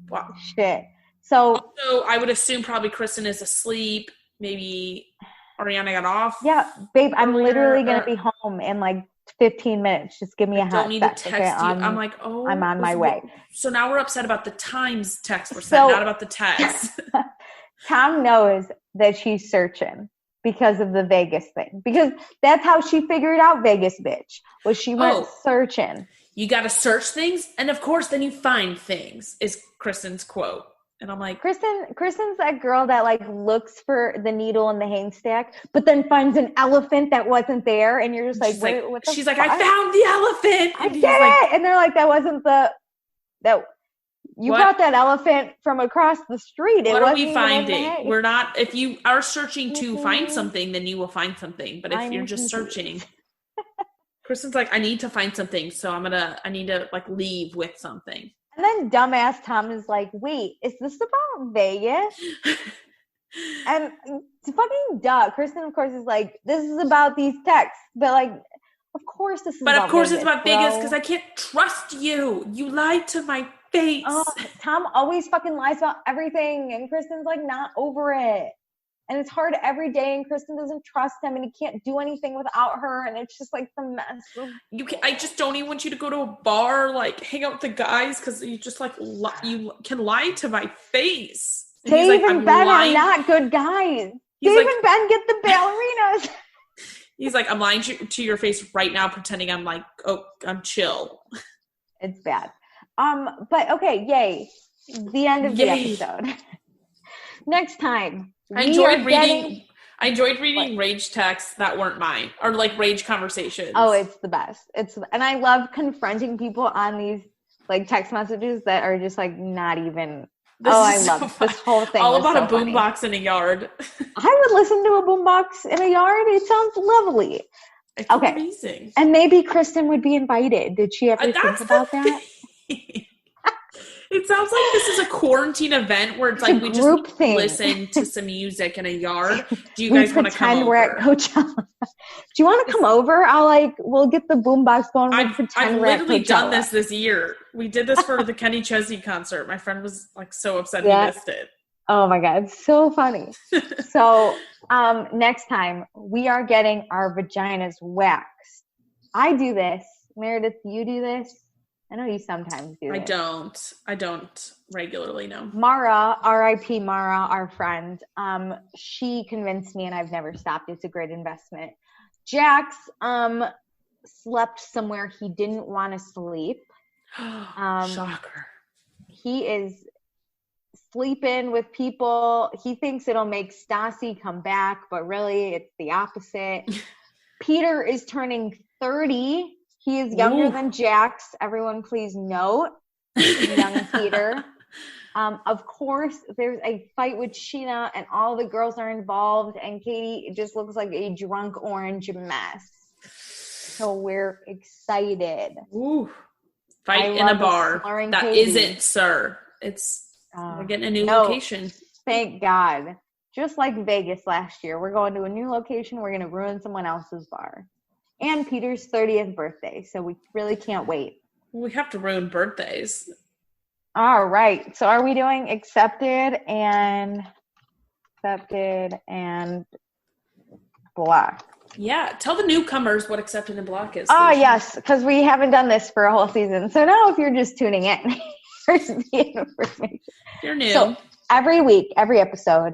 Speaker 2: wow.
Speaker 1: Shit. So
Speaker 2: also, I would assume probably Kristen is asleep. Maybe Ariana got off.
Speaker 1: Yeah, babe, I'm literally going to be home in like 15 minutes. Just give me a hot
Speaker 2: don't need to text you. I'm like, oh.
Speaker 1: I'm on my way.
Speaker 2: So now we're upset about the times text were sent, not about the text.
Speaker 1: Tom knows that she's searching because of the Vegas thing. Because that's how she figured out Vegas, bitch. Was she went searching.
Speaker 2: You got to search things, and of course, then you find things, is Kristen's quote. And I'm like,
Speaker 1: Kristen's that girl that like looks for the needle in the haystack, but then finds an elephant that wasn't there, and you're just like, what the
Speaker 2: she's
Speaker 1: fuck?
Speaker 2: like, I found the elephant.
Speaker 1: I get it, and they're like, that wasn't you brought that elephant from across the street.
Speaker 2: What are we finding? We're not. If you are searching to find something, then you will find something. But if you're just searching, Kristen's like, I need to find something, so I need to like leave with something.
Speaker 1: And then dumbass Tom is like, wait, is this about Vegas? And it's fucking duh. Kristen, of course, is like, this is about these texts. But, like, of course this is
Speaker 2: but
Speaker 1: about
Speaker 2: of course
Speaker 1: Vegas,
Speaker 2: it's about
Speaker 1: bro.
Speaker 2: Vegas because I can't trust you. You lied to my face.
Speaker 1: Oh, Tom always fucking lies about everything. And Kristen's, like, not over it. And it's hard every day, and Kristen doesn't trust him, and he can't do anything without her, and it's just like the mess.
Speaker 2: I just don't even want you to go to a bar, like hang out with the guys, because you just like you can lie to my face. And
Speaker 1: Dave and Ben are not good guys. Dave and Ben get the ballerinas.
Speaker 2: He's like, I'm lying to your face right now, pretending I'm like, oh, I'm chill.
Speaker 1: It's bad. But okay, yay. The end of the episode. Next time.
Speaker 2: I enjoyed reading rage texts that weren't mine, or like rage conversations.
Speaker 1: Oh, it's the best. And I love confronting people on these like text messages that are just like not even. I love this whole thing.
Speaker 2: All about a boombox in a yard.
Speaker 1: I would listen to a boombox in a yard. It sounds lovely.
Speaker 2: It's amazing.
Speaker 1: And maybe Kristen would be invited. Did she ever think about that?
Speaker 2: It sounds like this is a quarantine event where it's like we just listen to some music in a yard. Do you guys want to come over?
Speaker 1: We're at Coachella. Do you want to come over? We'll get the boombox going.
Speaker 2: I've literally done this year. We did this for the Kenny Chesney concert. My friend was like so upset he missed it.
Speaker 1: Oh my God. So funny. So next time we are getting our vaginas waxed. I do this. Meredith, you do this? I know you sometimes do.
Speaker 2: I don't regularly, no.
Speaker 1: Mara, R.I.P. Mara, our friend, she convinced me and I've never stopped. It's a great investment. Jax slept somewhere he didn't want to sleep.
Speaker 2: Shocker.
Speaker 1: He is sleeping with people. He thinks it'll make Stassi come back, but really it's the opposite. Peter is turning 30. He is younger than Jax. Everyone please note. Young Peter. Of course, there's a fight with Sheena and all the girls are involved and Katie just looks like a drunk orange mess. So we're excited.
Speaker 2: Ooh. Fight in a bar. That Katie. Isn't, sir. We're getting a new location.
Speaker 1: Thank God. Just like Vegas last year. We're going to a new location. We're going to ruin someone else's bar. And Peter's 30th birthday, so we really can't wait.
Speaker 2: We have to ruin birthdays.
Speaker 1: All right. So are we doing accepted and block?
Speaker 2: Yeah. Tell the newcomers what accepted and block is.
Speaker 1: Oh, yes, because we haven't done this for a whole season. So now if you're just tuning in, here's the information.
Speaker 2: You're new.
Speaker 1: So every week, every episode,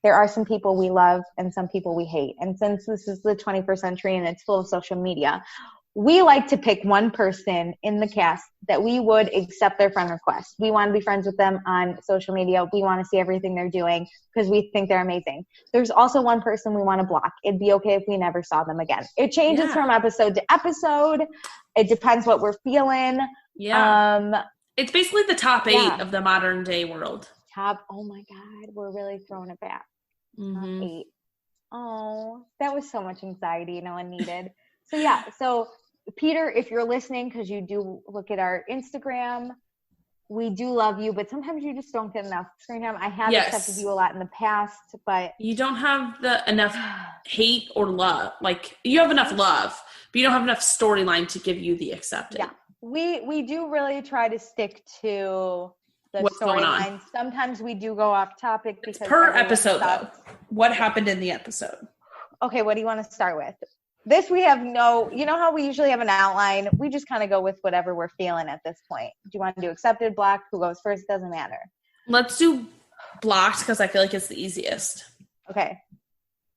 Speaker 1: there are some people we love and some people we hate. And since this is the 21st century and it's full of social media, we like to pick one person in the cast that we would accept their friend request. We want to be friends with them on social media. We want to see everything they're doing because we think they're amazing. There's also one person we want to block. It'd be okay if we never saw them again. It changes from episode to episode. It depends what we're feeling.
Speaker 2: Yeah. It's basically the top 8 of the modern day world.
Speaker 1: Oh my God, we're really throwing it back.
Speaker 2: Mm-hmm.
Speaker 1: 8. Oh, that was so much anxiety no one needed. So Peter, if you're listening, because you do look at our Instagram, we do love you, but sometimes you just don't get enough screen time. I have accepted you a lot in the past, but
Speaker 2: you don't have enough hate or love. Like you have enough love, but you don't have enough storyline to give you the accepted.
Speaker 1: Yeah, we do really try to stick to the storyline. Sometimes we do go off topic because
Speaker 2: per episode though. What happened in the episode?
Speaker 1: Okay, what do you want to start with? This we have you know how we usually have an outline? We just kind of go with whatever we're feeling at this point. Do you want to do accepted, blocked? Who goes first? Doesn't matter.
Speaker 2: Let's do blocked because I feel like it's the easiest.
Speaker 1: Okay.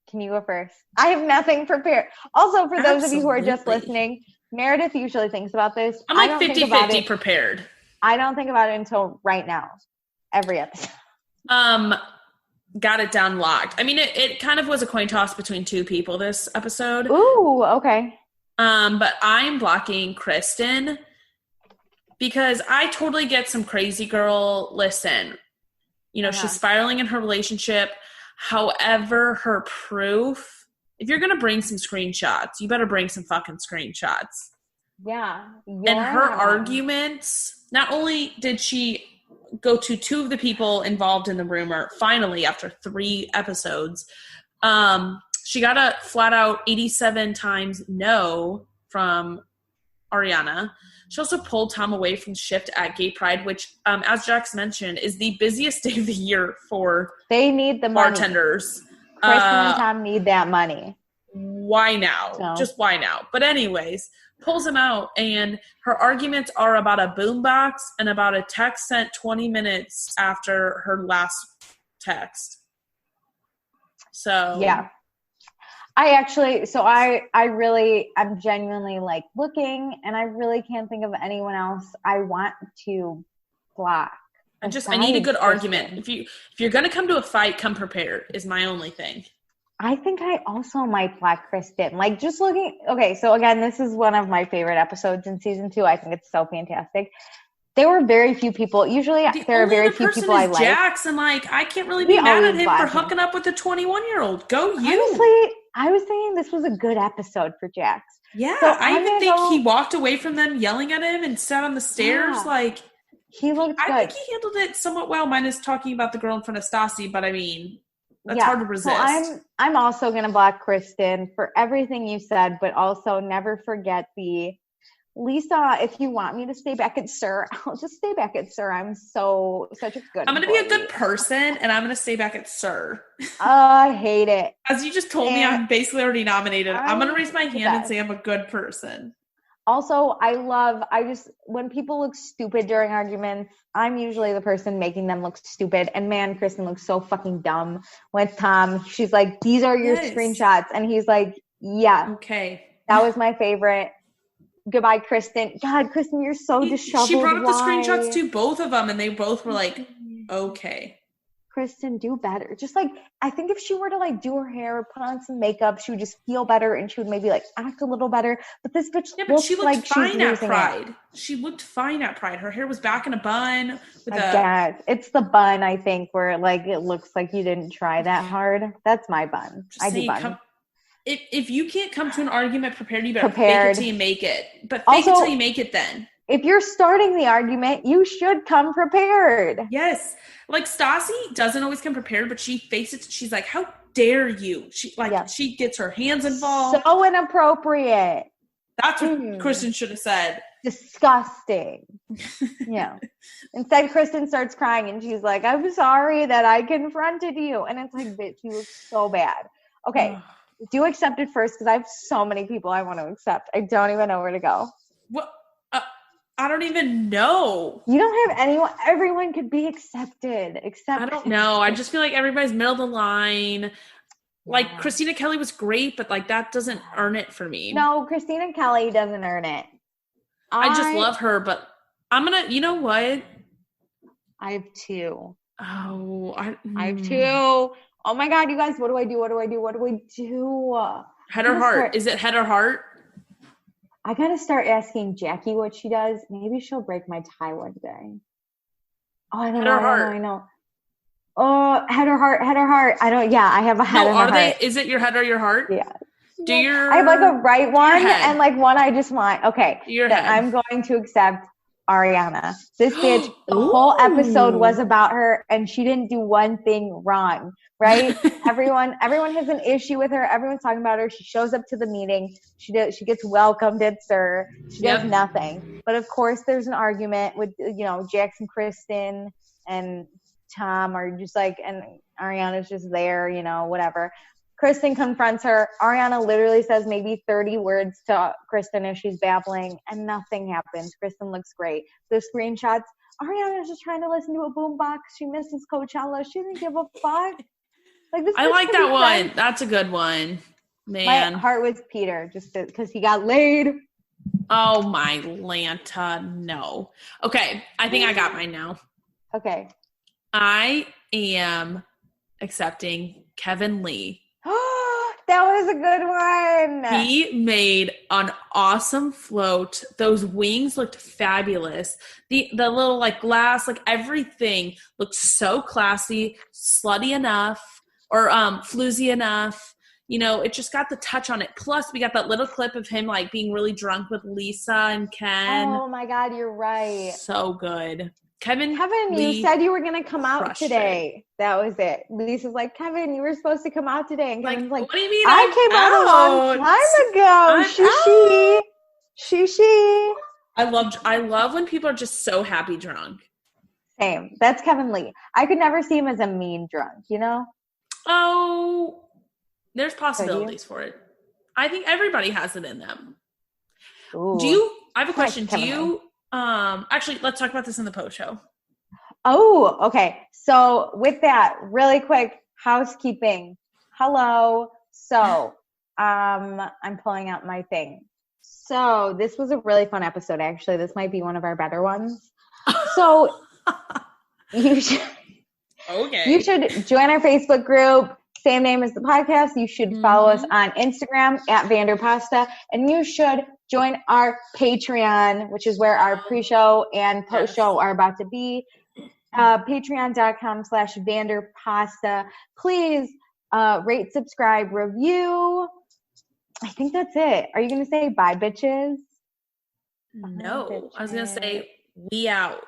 Speaker 1: Can you go first? I have nothing prepared. Also, for those of you who are just listening, Meredith usually thinks about this.
Speaker 2: I'm like 50-50 prepared.
Speaker 1: I don't think about it until right now. Every episode.
Speaker 2: Got it down locked. I mean, it kind of was a coin toss between 2 people this episode.
Speaker 1: Ooh, okay.
Speaker 2: But I'm blocking Kristen because I totally get some crazy girl. Listen, she's spiraling in her relationship. However, her proof, if you're going to bring some screenshots, you better bring some fucking screenshots.
Speaker 1: Yeah.
Speaker 2: And her arguments, not only did she go to two of the people involved in the rumor. Finally, after 3 episodes, she got a flat out 87 times no from Ariana. She also pulled Tom away from shift at Gay Pride, which, as Jax mentioned, is the busiest day of the year for
Speaker 1: they need the
Speaker 2: bartenders.
Speaker 1: Kristen and Tom need that money.
Speaker 2: Why now? So. Just why now? But anyways, pulls him out, and her arguments are about a boombox and about a text sent 20 minutes after her last text. So
Speaker 1: yeah. I'm genuinely like looking, and I really can't think of anyone else I want to block.
Speaker 2: I need a good argument. If you're gonna come to a fight, come prepared is my only thing.
Speaker 1: I think I also might block Kristen. Like just looking. Okay, so again, this is one of my favorite episodes in season 2. I think it's so fantastic. There were very few people. Usually, there are very few people I like.
Speaker 2: Jax, and like I can't really be mad at him for hooking up with a 21-year-old. Go you.
Speaker 1: Honestly, I was thinking this was a good episode for Jax.
Speaker 2: Yeah, so I even think he walked away from them yelling at him and sat on the stairs. Yeah. Like
Speaker 1: he looked good.
Speaker 2: I think he handled it somewhat well. Minus talking about the girl in front of Stassi, but I mean, that's hard to resist.
Speaker 1: So I'm also gonna block Kristen for everything you said, but also never forget the Lisa. If you want me to stay back at Sir, I'll just stay back at Sir. I'm such a good.
Speaker 2: I'm gonna be a good person, and I'm gonna stay back at Sir.
Speaker 1: I hate it.
Speaker 2: As you just told me, I'm basically already nominated. I'm gonna raise my hand and say I'm a good person.
Speaker 1: Also, when people look stupid during arguments, I'm usually the person making them look stupid. And man, Kristen looks so fucking dumb with Tom. She's like, "These are your screenshots," and he's like, "Yeah,
Speaker 2: okay."
Speaker 1: That was my favorite. Goodbye, Kristen. God, Kristen, you're so disheveled.
Speaker 2: She brought up the screenshots to both of them, and they both were like, okay.
Speaker 1: Kristen, do better. Just like, I think if she were to like do her hair or put on some makeup, she would just feel better, and she would maybe like act a little better. But this bitch
Speaker 2: she looked like fine at Pride. She looked fine at Pride. Her hair was back in a bun.
Speaker 1: It's the bun, I think, where like it looks like you didn't try that hard. That's my bun. I do bun.
Speaker 2: If you can't come to an argument prepared, you better fake it till you make it. But fake it till you make it then.
Speaker 1: If you're starting the argument, you should come prepared.
Speaker 2: Yes. Like Stassi doesn't always come prepared, but she fakes it. She's like, how dare you? She gets her hands involved.
Speaker 1: So inappropriate.
Speaker 2: That's what Kristen should have said.
Speaker 1: Disgusting. Yeah. Instead, Kristen starts crying and she's like, I'm sorry that I confronted you. And it's like, bitch, you look so bad. Okay. Do accept it first because I have so many people I want to accept. I don't even know where to go.
Speaker 2: What? I don't even know.
Speaker 1: You don't have anyone. Everyone could be accepted.
Speaker 2: I don't know. I just feel like everybody's middle of the line. Like Christina Kelly was great, but like that doesn't earn it for me.
Speaker 1: No, Christina Kelly doesn't earn it.
Speaker 2: I just love her, but I'm gonna. You know what?
Speaker 1: I have 2.
Speaker 2: Oh,
Speaker 1: I have 2. Oh my God, you guys! What do I do?
Speaker 2: Head or heart? Is it head or heart?
Speaker 1: I gotta start asking Jackie what she does. Maybe she'll break my tie one day. Oh, I don't know. I know. Oh, head or heart? I have a head and a heart.
Speaker 2: Is it your head or your heart?
Speaker 1: Yeah.
Speaker 2: I
Speaker 1: have like a right one and like one I just want. Okay. I'm going to accept Ariana. This bitch, the whole episode was about her and she didn't do one thing wrong, right? Everyone has an issue with her. Everyone's talking about her. She shows up to the meeting. She gets welcomed at Sir. She does nothing. But of course there's an argument with, Jax and Kristen and Tom are just like, and Ariana's just there, whatever. Kristen confronts her. Ariana literally says maybe 30 words to Kristen as she's babbling, and nothing happens. Kristen looks great. The screenshots, Ariana's just trying to listen to a boombox. She misses Coachella. She didn't give a fuck.
Speaker 2: I like that one. That's a good one. Man.
Speaker 1: My heart was Peter, just because he got laid.
Speaker 2: Oh, my Lanta. No. Okay. I think I got mine now.
Speaker 1: Okay.
Speaker 2: I am accepting Kevin Lee.
Speaker 1: That was a good one.
Speaker 2: He made an awesome float. Those wings looked fabulous. The little like glass, like everything looked so classy, slutty enough, or floozy enough. It just got the touch on it. Plus, we got that little clip of him like being really drunk with Lisa and Ken.
Speaker 1: Oh my God, you're right.
Speaker 2: So good. Kevin,
Speaker 1: you said you were going to come out today. That was it. Lisa's like, Kevin, you were supposed to come out today. And Kevin's like,
Speaker 2: what do you mean?
Speaker 1: I came out a long time ago. She.
Speaker 2: I love when people are just so happy drunk.
Speaker 1: Same. That's Kevin Lee. I could never see him as a mean drunk, you know?
Speaker 2: Oh, there's possibilities for it. I think everybody has it in them.
Speaker 1: Ooh.
Speaker 2: I have a question. Do you, actually, let's talk about this in the post show.
Speaker 1: Oh, okay. So with that, really quick housekeeping. Hello. So, I'm pulling out my thing. So this was a really fun episode, actually. This might be one of our better ones. So you should join our Facebook group, same name as the podcast. You should follow us on Instagram at Vanderpasta, and you should join our Patreon, which is where our pre-show and post-show are about to be. Patreon.com/Vanderpasta. Please rate, subscribe, review. I think that's it. Are you going to say bye, bitches?
Speaker 2: No, I was going to say we out.